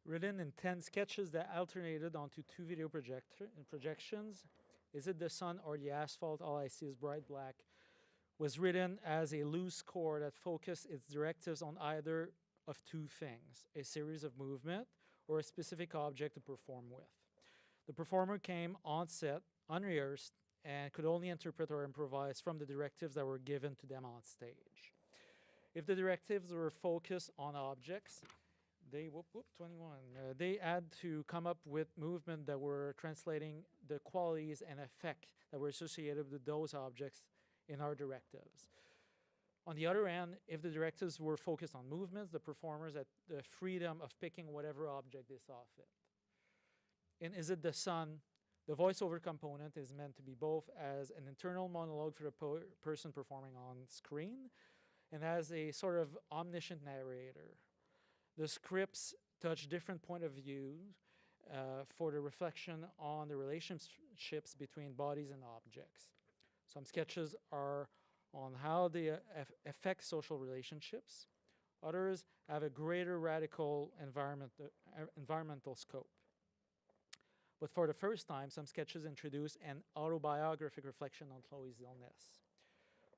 Written in 10 sketches that alternated onto two video projections, Is It the Sun or the Asphalt? All I See is Bright Black was written as a loose score that focused its directives on either of two things, a series of movement or a specific object to perform with. The performer came on set, unrehearsed, and could only interpret or improvise from the directives that were given to them on stage. If the directives were focused on objects, they they had to come up with movement that were translating the qualities and effect that were associated with those objects in our directives. On the other hand, if the directives were focused on movements, the performers had the freedom of picking whatever object they saw fit. In Is It the Sun, the voiceover component is meant to be both as an internal monologue for the person performing on screen and as a sort of omniscient narrator. The scripts touch different point of view for the reflection on the relationships between bodies and objects. Some sketches are on how they affect social relationships. Others have a greater radical environmental scope. But for the first time, some sketches introduce an autobiographic reflection on Chloë's illness.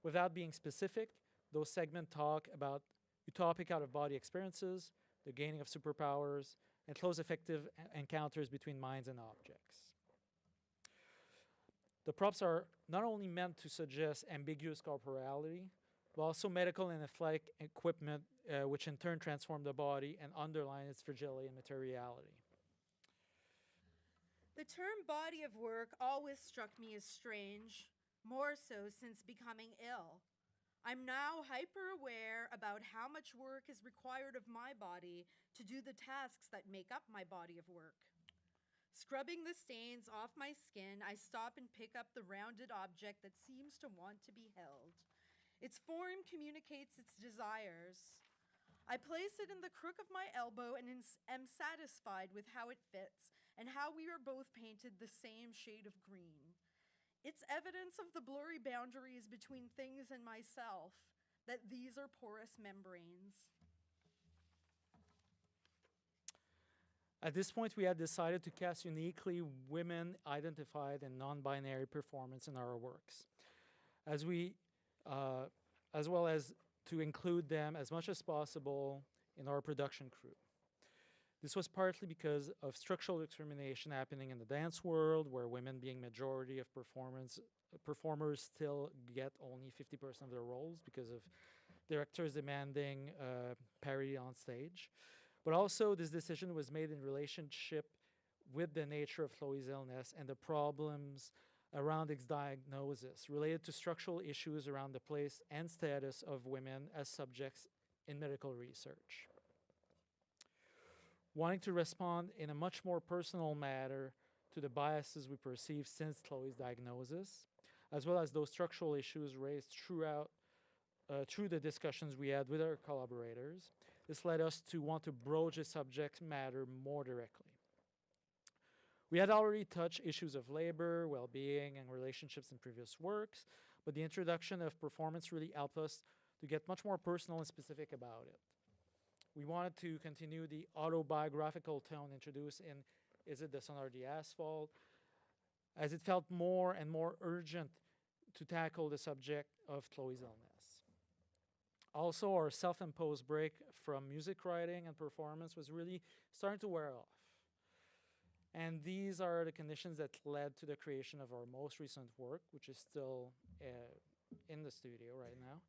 Without being specific, those segments talk about utopic out-of-body experiences, the gaining of superpowers, and close effective encounters between minds and objects. The props are not only meant to suggest ambiguous corporality, but also medical and athletic equipment, which in turn transform the body and underline its fragility and materiality. The term body of work always struck me as strange, more so since becoming ill. I'm now hyper aware about how much work is required of my body to do the tasks that make up my body of work. Scrubbing the stains off my skin, I stop and pick up the rounded object that seems to want to be held. Its form communicates its desires. I place it in the crook of my elbow and am satisfied with how it fits and how we are both painted the same shade of green. It's evidence of the blurry boundaries between things and myself, that these are porous membranes. At this point, we had decided to cast uniquely women-identified and non-binary performance in our works, as well as to include them as much as possible in our production crew. This was partly because of structural discrimination happening in the dance world, where women being majority of performers still get only 50% of their roles because of directors demanding parity on stage. But also, this decision was made in relationship with the nature of Chloë's illness and the problems around its diagnosis related to structural issues around the place and status of women as subjects in medical research. Wanting to respond in a much more personal manner to the biases we perceive since Chloë's diagnosis, as well as those structural issues raised through the discussions we had with our collaborators, this led us to want to broach the subject matter more directly. We had already touched issues of labor, well-being, and relationships in previous works, but the introduction of performance really helped us to get much more personal and specific about it. We wanted to continue the autobiographical tone introduced in Is It the Sun or the Asphalt, as it felt more and more urgent to tackle the subject of Chloë's illness. Also, our self-imposed break from music writing and performance was really starting to wear off. And these are the conditions that led to the creation of our most recent work, which is still in the studio right now,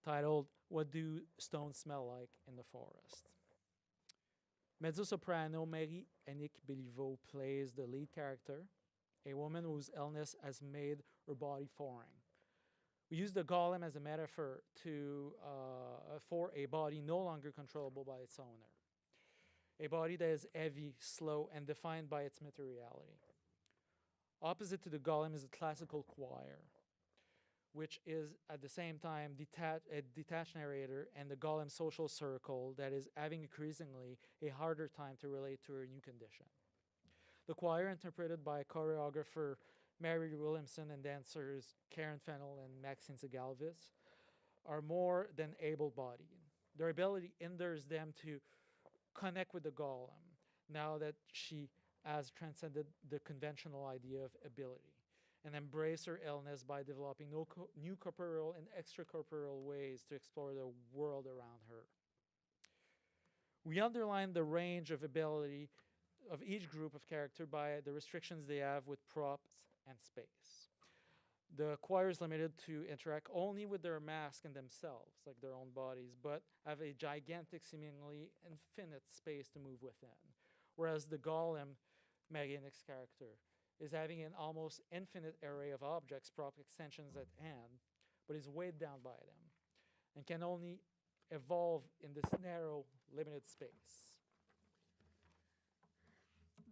titled What Do Stones Smell Like in the Forest? Mezzo-soprano Yannick plays the lead character, a woman whose illness has made her body foreign. We use the golem as a metaphor for a body no longer controllable by its owner. A body that is heavy, slow, and defined by its materiality. Opposite to the golem is a classical choir, which is at the same time a detached narrator and the golem social circle that is having increasingly a harder time to relate to her new condition. The choir, interpreted by choreographer Mary Williamson and dancers Karen Fennell and Maxine Segalvis, are more than able-bodied. Their ability hinders them to connect with the golem now that she has transcended the conventional idea of ability, and embrace her illness by developing new corporeal and extracorporeal ways to explore the world around her. We underline the range of ability of each group of character by the restrictions they have with props and space. The choir is limited to interact only with their mask and themselves, like their own bodies, but have a gigantic, seemingly infinite space to move within. Whereas the golem, Yannick's character, is having an almost infinite array of objects, prop extensions at hand, but is weighed down by them and can only evolve in this narrow, limited space.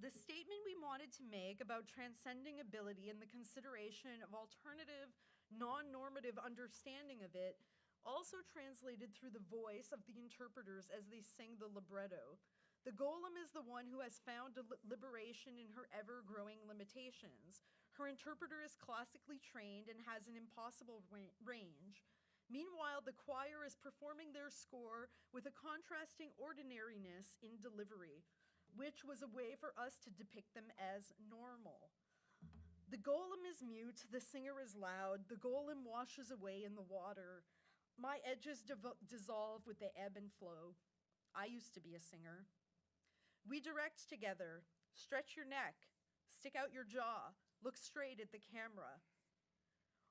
The statement we wanted to make about transcending ability and the consideration of alternative, non-normative understanding of it also translated through the voice of the interpreters as they sing the libretto. The golem is the one who has found liberation in her ever-growing limitations. Her interpreter is classically trained and has an impossible range. Meanwhile, the choir is performing their score with a contrasting ordinariness in delivery, which was a way for us to depict them as normal. The golem is mute, the singer is loud, the golem washes away in the water. My edges dissolve with the ebb and flow. I used to be a singer. We direct together. Stretch your neck, stick out your jaw, look straight at the camera.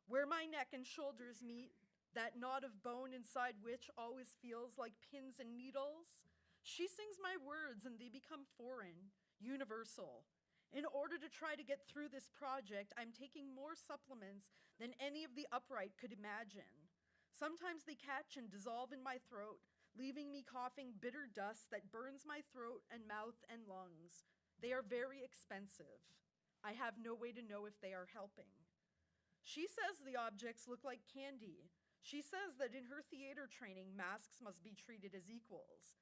Where my neck and shoulders meet, that knot of bone inside which always feels like pins and needles, she sings my words and they become foreign, universal. In order to try to get through this project, I'm taking more supplements than any of the upright could imagine. Sometimes they catch and dissolve in my throat, leaving me coughing bitter dust that burns my throat and mouth and lungs. They are very expensive. I have no way to know if they are helping. She says the objects look like candy. She says that in her theater training, masks must be treated as equals.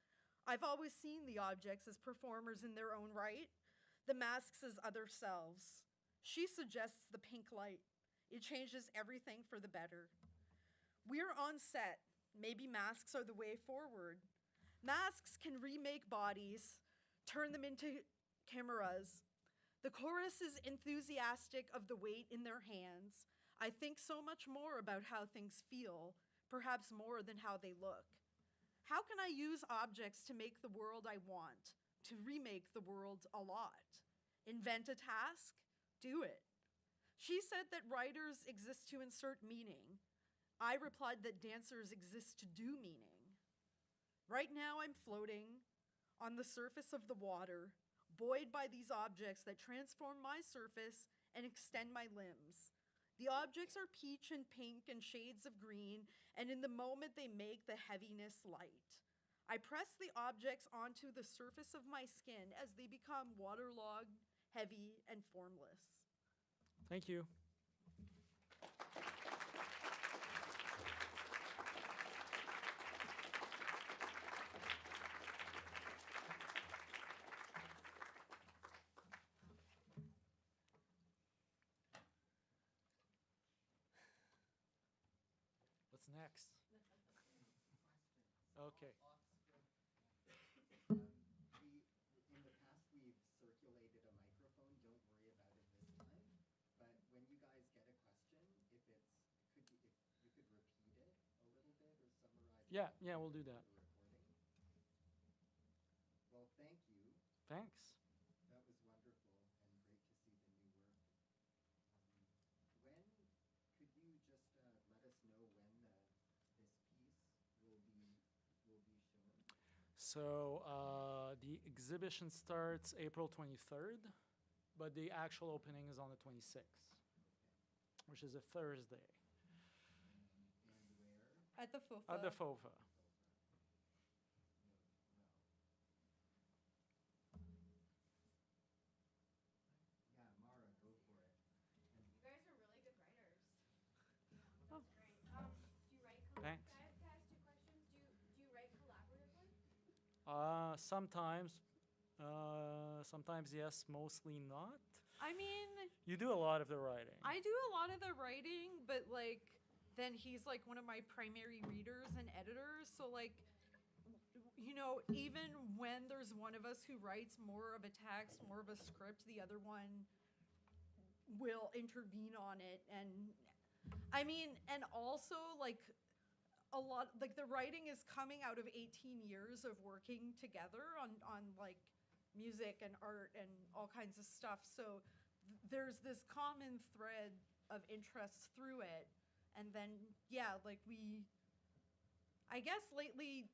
I've always seen the objects as performers in their own right, the masks as other selves. She suggests the pink light. It changes everything for the better. We're on set. Maybe masks are the way forward. Masks can remake bodies, turn them into chimeras. The chorus is enthusiastic of the weight in their hands. I think so much more about how things feel, perhaps more than how they look. How can I use objects to make the world I want, to remake the world a lot? Invent a task? Do it. She said that writers exist to insert meaning. I replied that dancers exist to do meaning. Right now I'm floating on the surface of the water, buoyed by these objects that transform my surface and extend my limbs. The objects are peach and pink and shades of green, and in the moment they make the heaviness light. I press the objects onto the surface of my skin as they become waterlogged, heavy, and formless. Thank you. What's next? Okay. In the past, we've circulated a microphone. Don't worry about it this time. But when you guys get a question, if you could repeat it a little bit or summarize. Yeah, we'll do that. Well, thank you. Thanks. That was wonderful and great to see the new work. When could you just let us know when this piece will be shown? So the exhibition starts April 23rd, but the actual opening is on the 26th, which is a Thursday. And where? At the FOFA. At the FOFA. Yeah, Mara, go for it. You guys are really good writers. Oh. That's great. Do you write Thanks. Can I ask two questions? Do you write collaboratively? Sometimes yes, mostly not. I mean, You do a lot of the writing. I do a lot of the writing, but then he's like one of my primary readers and editors. So you know, even when there's one of us who writes more of a text, more of a script, the other one will intervene on it. And I mean, and also like a lot, like the writing is coming out of 18 years of working together on like music and art and all kinds of stuff. So there's this common thread of interest through it. And then, yeah, like I guess lately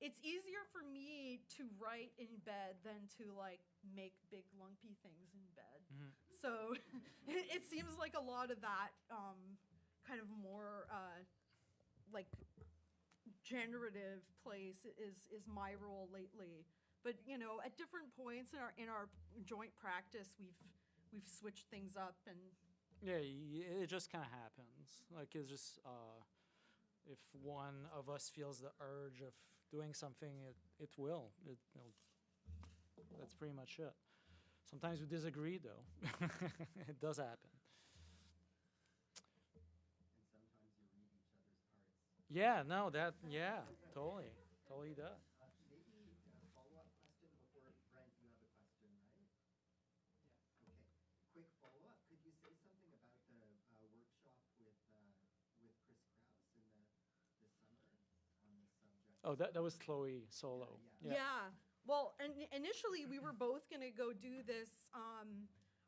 it's easier for me to write in bed than to like make big lumpy things in bed. So it seems like a lot of that kind of more like generative place is my role lately. But you know, at different points in our joint practice, we've switched things up and Yeah, it just kind of happens. Like it's just if one of us feels the urge of doing something, it will. That's pretty much it. Sometimes we disagree, though. It does happen. And sometimes you read each other's hearts. Yeah, no, totally does. Maybe a follow-up question before Brent, you have a question, right? Yeah. Okay. Quick follow-up. Could you say something about the workshop with Chris Kraus in the summer on this subject? Oh, that was Chloe solo. yeah. Well, and initially we were both going to go do this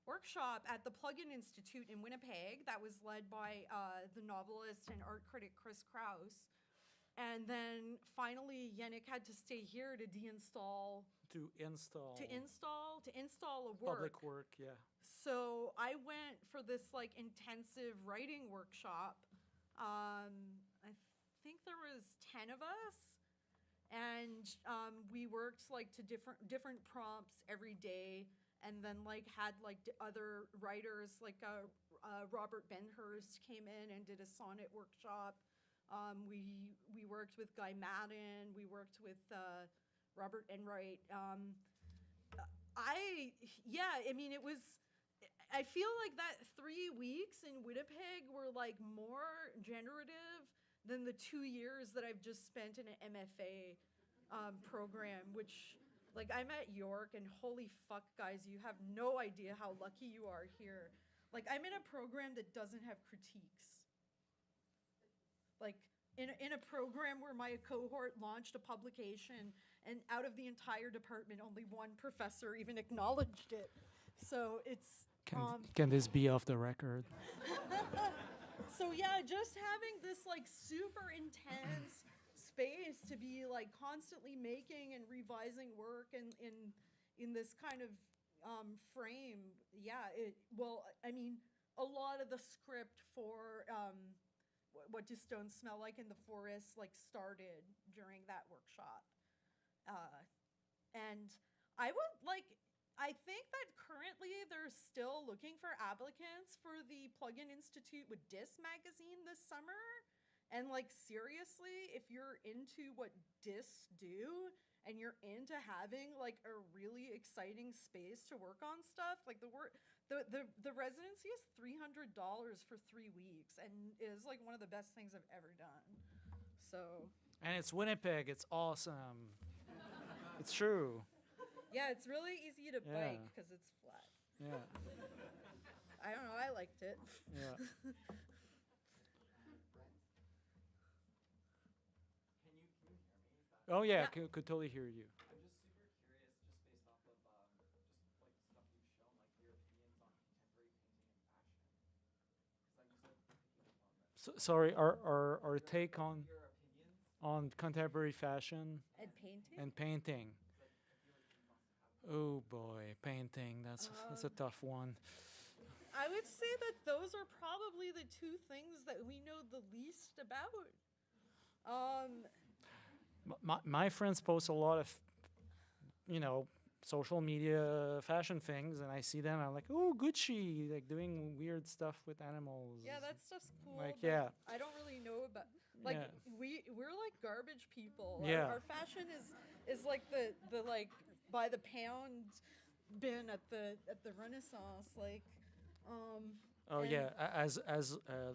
workshop at the Plug-in Institute in Winnipeg that was led by the novelist and art critic Chris Kraus. And then finally Yannick had to stay here to install a work. Public work, yeah. So I went for this like intensive writing workshop. I think there was 10 of us. And we worked like to different prompts every day, and then like had like other writers like Robert Benhurst came in and did a sonnet workshop. We worked with Guy Madden. We worked with Robert Enright. I mean, it was. I feel like that 3 weeks in Winnipeg were like more generative than the 2 years that I've just spent in an MFA program, which, like, I'm at York, and holy fuck, guys, you have no idea how lucky you are here. Like, I'm in a program that doesn't have critiques. Like, in a program where my cohort launched a publication, and out of the entire department, only one professor even acknowledged it. So it's... Can this be off the record? So yeah, just having this like super intense space to be like constantly making and revising work and in this kind of frame, yeah. I mean, a lot of the script for what do stones smell like in the forest like started during that workshop, and I think that currently they're still looking for applicants for the Plug-in Institute with Dis magazine this summer. And like seriously, if you're into what Dis do and you're into having like a really exciting space to work on stuff, like the residency is $300 for 3 weeks and is like one of the best things I've ever done. So. And it's Winnipeg. It's awesome. It's true. Yeah, it's really easy to bike because it's flat. Yeah. I don't know. I liked it. Yeah. Oh yeah, Yeah. could totally hear you. I'm just super curious, just based off of just like stuff you've shown, like your opinions on contemporary painting and fashion. Because I'm just like picking up on that. Sorry, our take on Your opinions. contemporary fashion And painting? and painting. Oh boy, painting. That's a tough one. I would say that those are probably the two things that we know the least about. My friends post a lot of, social media fashion things, and I see them. I'm like, oh, Gucci, like doing weird stuff with animals. Yeah, that stuff's cool. Like, but yeah. I don't really know about. Like Yeah. we're like garbage people. Yeah. Our fashion is like the like by the pound bin at the Renaissance. Like. Oh and- yeah, as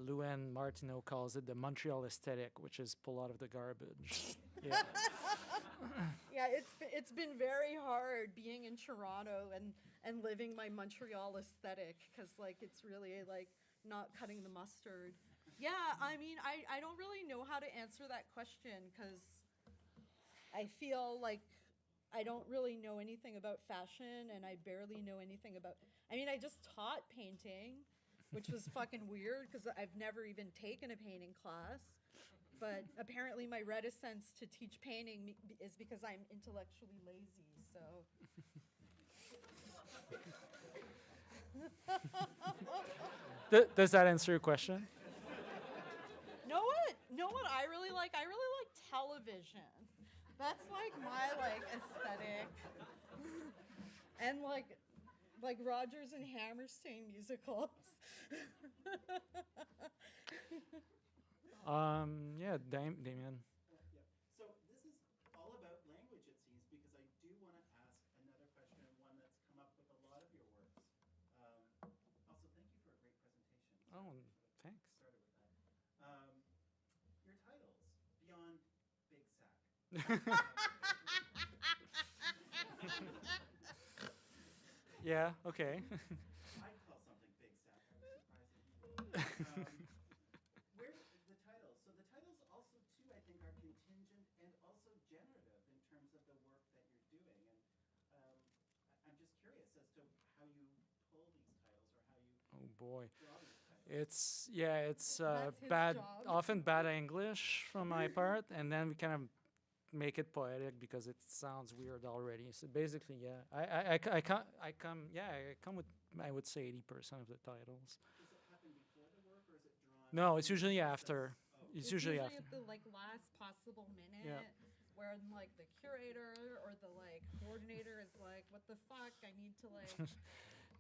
Luann Martineau calls it, the Montreal aesthetic, which is pull out of the garbage. Yeah. Yeah, it's been very hard being in Toronto and living my Montreal aesthetic because like it's really like not cutting the mustard. Yeah, I mean I don't really know how to answer that question because I feel like I don't really know anything about fashion and I barely know anything about. I mean, I just taught painting, which was fucking weird because I've never even taken a painting class. But apparently, my reticence to teach painting is because I'm intellectually lazy. So. Does that answer your question? Know what I really like? I really like television. That's like my like aesthetic. And like Rogers and Hammerstein musicals. Yeah, Damien. Yeah. So this is all about language, it seems, because I do want to ask another question, and one that's come up with a lot of your works. Also, thank you for a great presentation. Oh, Sorry, we should have thanks. started with that. Your titles, Beyond Big Sack. Yeah. Okay. I'd call something Big Sack. I was surprised that you would. Where the titles? So the titles also too, I think, are contingent and also generative in terms of the work that you're doing. And I'm just curious as to how you pull these titles or how you Oh boy. draw these titles. It's That's his bad, job. often bad English from my part, and then we kind of make it poetic because it sounds weird already. So basically, yeah, I come with, I would say, 80% of the titles. Does it happen before the work or is it drawn? No, it's in usually process? after. Oh, It's usually at after. the like last possible minute where like the curator or the like coordinator is like, what the fuck? I need to like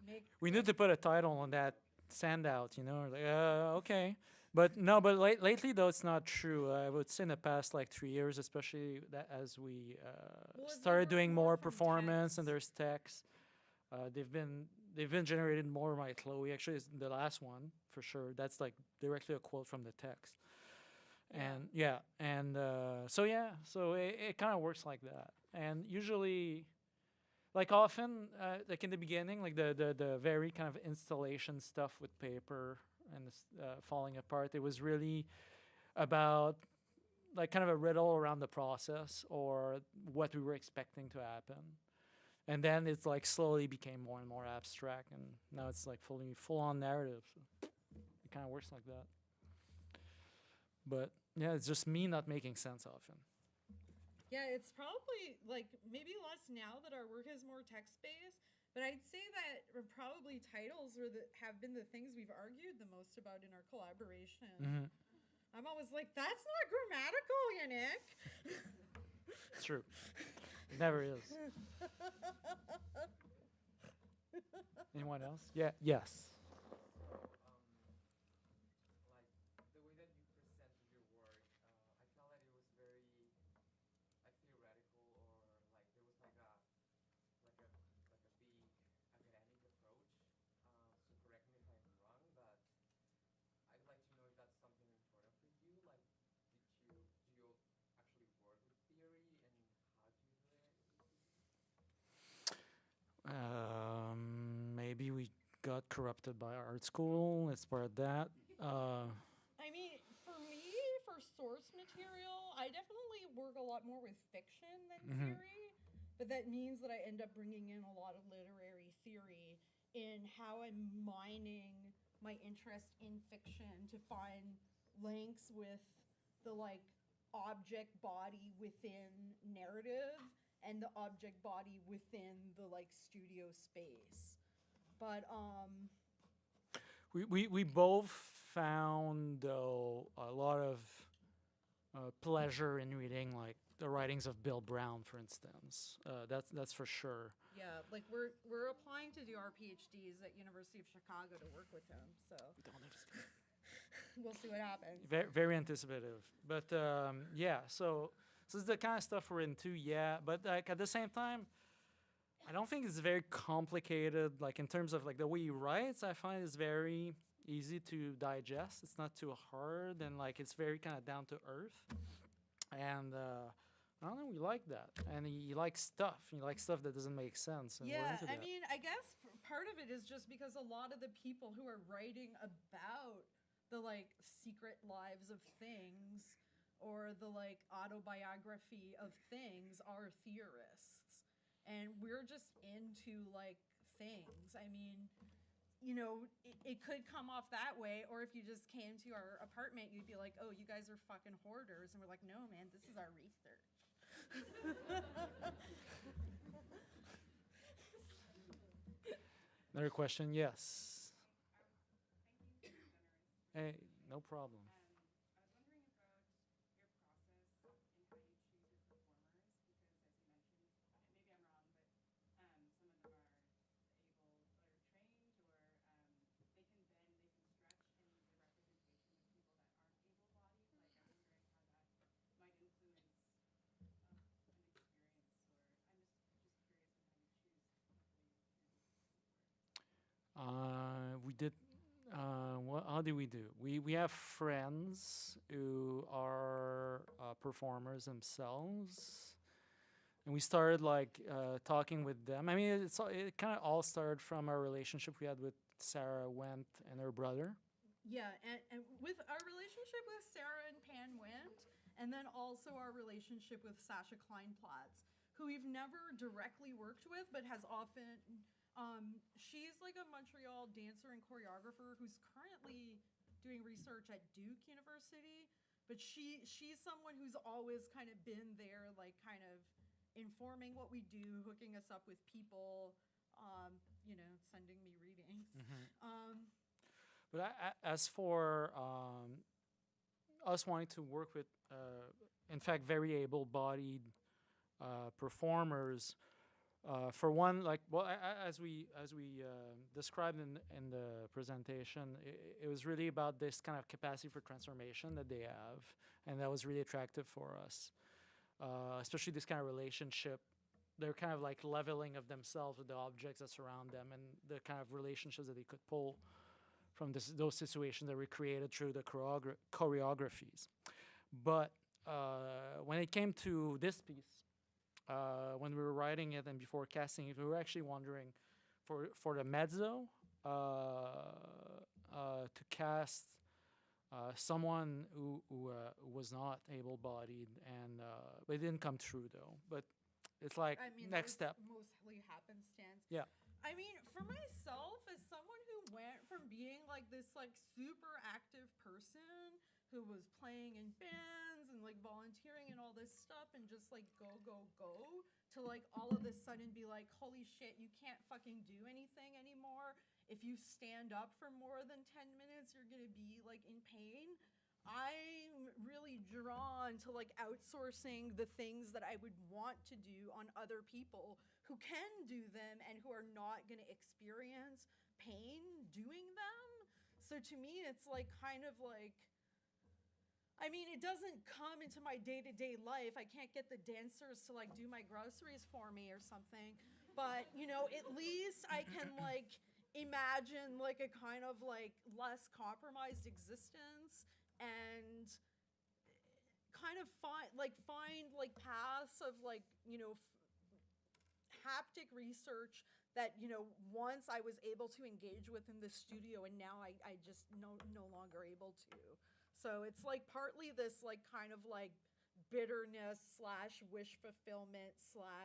make We need to put a title on that send out, like, okay. But no, but lately though, it's not true. I would say in the past like 3 years, especially that as we Well, as we started work doing more more from performance and text. there's text, they've been generated more by Chloe. Actually, it's the last one for sure. That's like directly a quote from the text. And so it kind of works like that. And usually, like often, like in the beginning, like the very kind of installation stuff with paper and falling apart, it was really about like kind of a riddle around the process or what we were expecting to happen. And then it's like slowly became more and more abstract, and now it's like full on narrative. So it kind of works like that. But yeah, it's just me not making sense often. Yeah, it's probably like maybe less now that our work is more text based, but I'd say that probably titles have been the things we've argued the most about in our collaboration. Mm-hmm. I'm always like, that's not grammatical, Yannick. It's true. It never is. Anyone else? Yeah. Yes. Like the way that you presented your work, I felt that it was very like theoretical, or like there was like a big academic approach. So correct me if I'm wrong, but I'd like to know if that's something important for you. Like, do you actually work with theory, and how do you do it? Maybe we got corrupted by art school. It's part of that. I mean, for me, for source material, I definitely work a lot more with fiction than theory, but that means that I end up bringing in a lot of literary theory in how I'm mining my interest in fiction to find links with the like object body within narrative and the object body within the like studio space. But We both found though a lot of pleasure in reading like the writings of Bill Brown, for instance. That's for sure. yeah, like we're applying to do our PhDs at University of Chicago to work with him. So we'll see what happens. Very, very anticipative. But yeah, so it's the kind of stuff we're into. Yeah, but like at the same time, I don't think it's very complicated. Like in terms of like the way he writes, I find it's very easy to digest. It's not too hard, and like it's very kind of down to earth. And I don't know. We like that, and he likes stuff. He likes stuff that doesn't make sense. And we're Yeah, into I that. mean, I guess part of it is just because a lot of the people who are writing about the like secret lives of things or the like autobiography of things are theorists. And we're just into like things. I mean, you know, it could come off that way, or if you just came to our apartment, you'd be like, oh, you guys are fucking hoarders. And we're like, no, man, this is our research. Another question? Yes. Hey, no problem. I was wondering about your process and how you choose your performers, because as you mentioned, maybe I'm wrong, but some of them are able or trained, or they can bend, they can stretch, and the representation of people that aren't able-bodied. Like, I'm wondering how that might influence an experience, or I'm just curious on how you choose people you work. We did. How do we do? We have friends who are performers themselves, and we started like talking with them. I mean, it kind of all started from our relationship we had with Sarah Wendt and her brother. Yeah, and with our relationship with Sarah and Pan Wendt, and then also our relationship with Sasha Kleinplatz, who we've never directly worked with, but has often. She's like a Montreal dancer and choreographer who's currently doing research at Duke University, but she's someone who's always kind of been there, like kind of informing what we do, hooking us up with people, you know, sending me readings. But as for us wanting to work with, in fact, very able-bodied performers, for one, like as we described in the presentation, it was really about this kind of capacity for transformation that they have, and that was really attractive for us. Especially this kind of relationship, they're kind of like leveling of themselves with the objects that surround them, and the kind of relationships that they could pull from those situations that were created through the choreographies. But when it came to this piece, when we were writing it and before casting it, we were actually wondering for the mezzo to cast someone who was not able-bodied, and but it didn't come true though. But it's like I mean, next that step. was mostly happenstance. Yeah. I mean, for myself, as someone who went from being like this like super active person who was playing in bands and like volunteering and all this stuff and just like go to like all of a sudden be like, holy shit, you can't fucking do anything anymore. If you stand up for more than 10 minutes, you're gonna be like in pain. I'm really drawn to like outsourcing the things that I would want to do on other people who can do them and who are not going to experience pain doing them. So to me, it's like kind of like, I mean, it doesn't come into my day-to-day life. I can't get the dancers to like do my groceries for me or something. But, you know, at least I can like imagine like a kind of like less compromised existence and kind of find like paths of like, you know, haptic research that, you know, once I was able to engage with in the studio, and now I just no longer able to. So it's like partly this like kind of like bitterness / wish fulfillment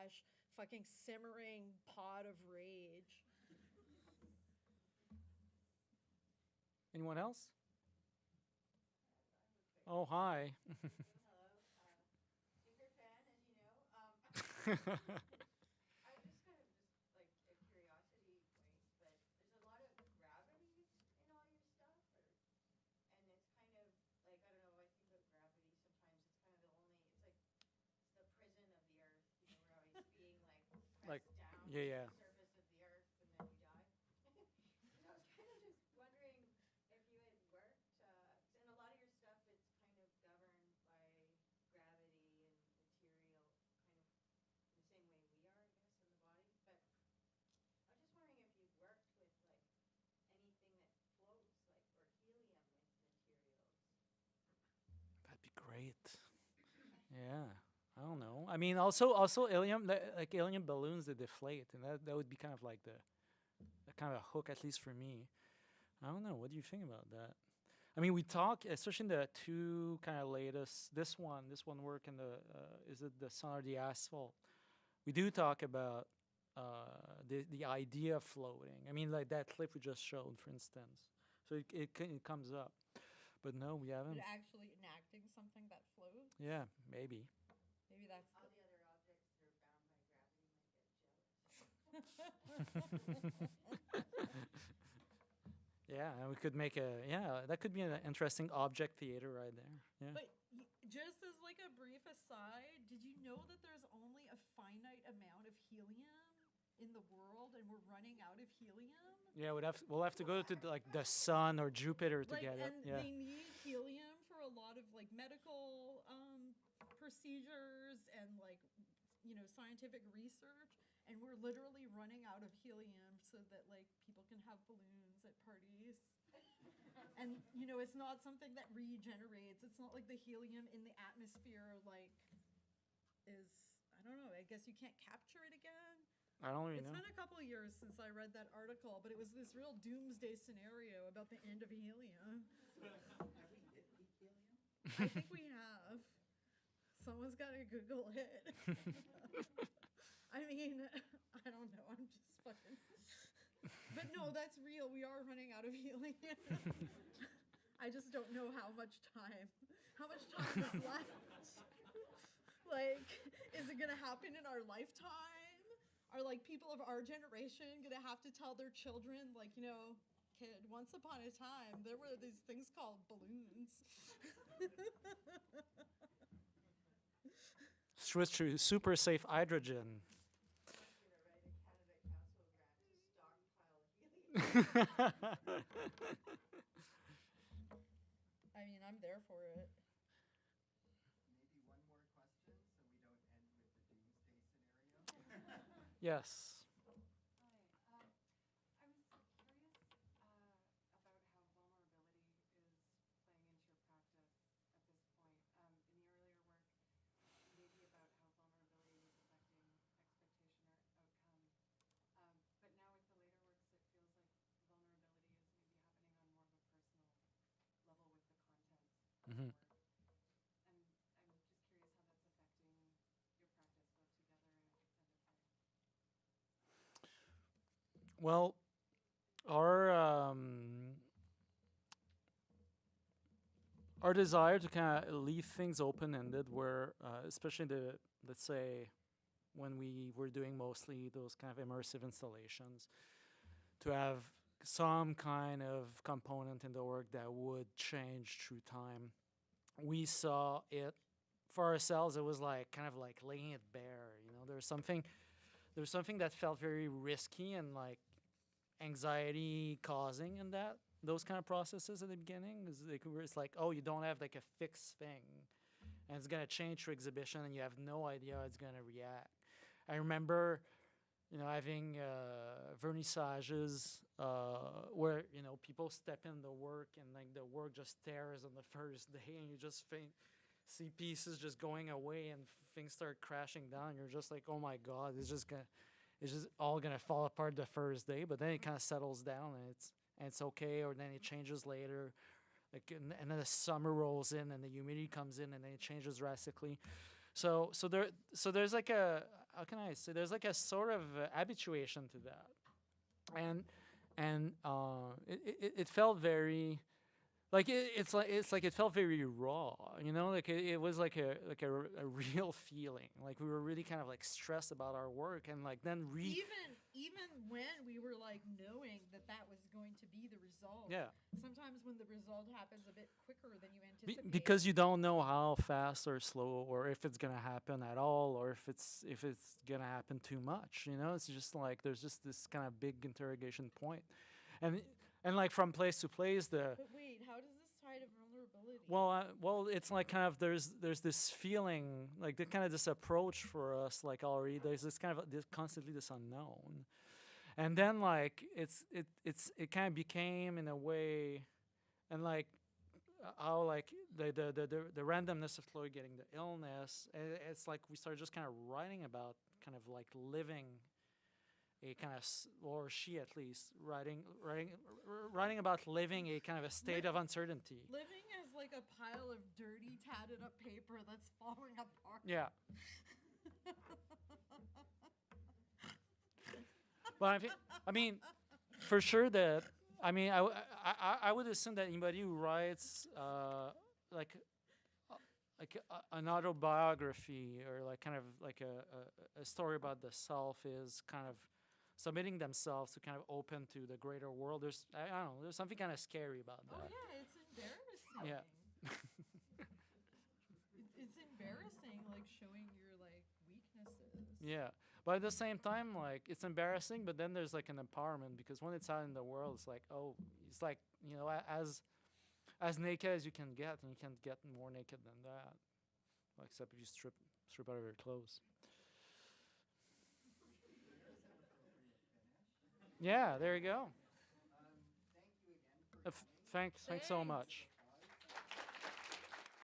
/ fucking simmering pot of rage. Anyone else? Oh, hi. Hello, bigger fan, as you know. I was just kind of just like a curiosity point, but there's a lot of gravity in all your stuff, and it's kind of like, I don't know, I think about gravity sometimes. It's kind of the only, it's like it's the prison of the earth. You know, we're always being like pressed down to yeah. the surface of the earth, and then we die. And I was kind of just wondering if you had worked, and a lot of your stuff, it's kind of governed by gravity and material, kind of the same way we are, I guess, in the body. But I was just wondering if you've worked with like anything that floats, like, or helium with materials. That'd be great. Yeah. I don't know. I mean, also helium, like helium balloons, they deflate, and that would be kind of like the kind of a hook, at least for me. I don't know. What do you think about that? I mean, we talk, especially in the two kind of latest, this one work, and is it the sun or the asphalt? We do talk about the idea of floating. I mean, like that clip we just showed, for instance. So it comes up, but no, we haven't. But actually enacting something that flows. Yeah, maybe. Maybe that's All the other objects that are bound by gravity might get jealous. Yeah, and we could make that could be an interesting object theater right there. Yeah. But just as like a brief aside, did you know that there's only a finite amount of helium in the world, and we're running out of helium? Yeah, we'll have to go to like the sun or Jupiter to Like, get it. and Yeah. they need helium for a lot of like medical procedures and like scientific research, and we're literally running out of helium so that like people can have balloons at parties. And it's not something that regenerates. It's not like the helium in the atmosphere like is, I don't know, I guess you can't capture it again. I don't really It's know. been a couple of years since I read that article, but it was this real doomsday scenario about the end of helium. Have we hit peak helium? I think we have. Someone's got to Google it. I mean, I don't know. I'm just fucking. But no, that's real. We are running out of helium. I just don't know how much time. How much time is left? Like, is it going to happen in our lifetime? Are like people of our generation going to have to tell their children, like, kid, once upon a time, there were these things called balloons. Switch to super safe hydrogen. I'm gonna write a Canada Council grant to stockpile helium. I mean, I'm there for it. Maybe one more question so we don't end with the doomsday scenario. Yes. Hi. I was curious about how vulnerability is playing into your practice at this point. In the earlier work, maybe about how vulnerability was affecting expectation or outcome. But now with the later works, it feels like vulnerability is maybe happening on more of a personal level with the content of the Mhm. work. And I'm just curious how that's affecting your practice both together and at play. Well, our desire to kind of leave things open-ended, where especially let's say when we were doing mostly those kind of immersive installations, to have some kind of component in the work that would change through time. We saw it for ourselves. It was like kind of like laying it bare. There's something that felt very risky and like anxiety causing in those kind of processes at the beginning. It's like, oh, you don't have like a fixed thing, and it's gonna change through exhibition, and you have no idea how it's gonna react. I remember, having vernissages where people step in the work, and like the work just tears on the first day, and you just see pieces just going away, and things start crashing down. And you're just like, oh my god, it's just all gonna fall apart the first day. But then it kind of settles down, and it's okay. Or then it changes later, like and then the summer rolls in, and the humidity comes in, and then it changes drastically. So there's like a, how can I say, there's like a sort of habituation to that, and it felt very like it's like it felt very raw, like it was like a real feeling, like we were really kind of like stressed about our work, and like then Even when we were like knowing that was going to be the result. yeah. Sometimes when the result happens a bit quicker than you anticipate. Because you don't know how fast or slow, or if it's gonna happen at all, or if it's gonna happen too much. It's just like there's just this kind of big interrogation point, and like from place to place, But wait, how does this tie to vulnerability? well, it's like kind of there's this feeling, like the kind of this approach for us, like already there's this kind of constantly this unknown, and then like it kind of became in a way, and like how like the randomness of Chloe getting the illness. It's like we started just kind of writing about kind of like living a kind of, or she at least writing about living a kind of a state of uncertainty. Living as like a pile of dirty, tatted up paper that's falling apart. Yeah. But I mean, for sure that I would assume that anybody who writes like an autobiography or like kind of like a story about the self is kind of submitting themselves to kind of open to the greater world. I don't know, there's something kind of scary about Oh that. yeah, it's embarrassing. Yeah. It's embarrassing, like showing your like weaknesses. Yeah, but at the same time, like it's embarrassing, but then there's like an empowerment because when it's out in the world, it's like, oh, it's like, you know, as naked as you can get, and you can't get more naked than that, well, except if you strip out of your clothes. Yeah, there you go. Thank you again for coming. Thanks so much.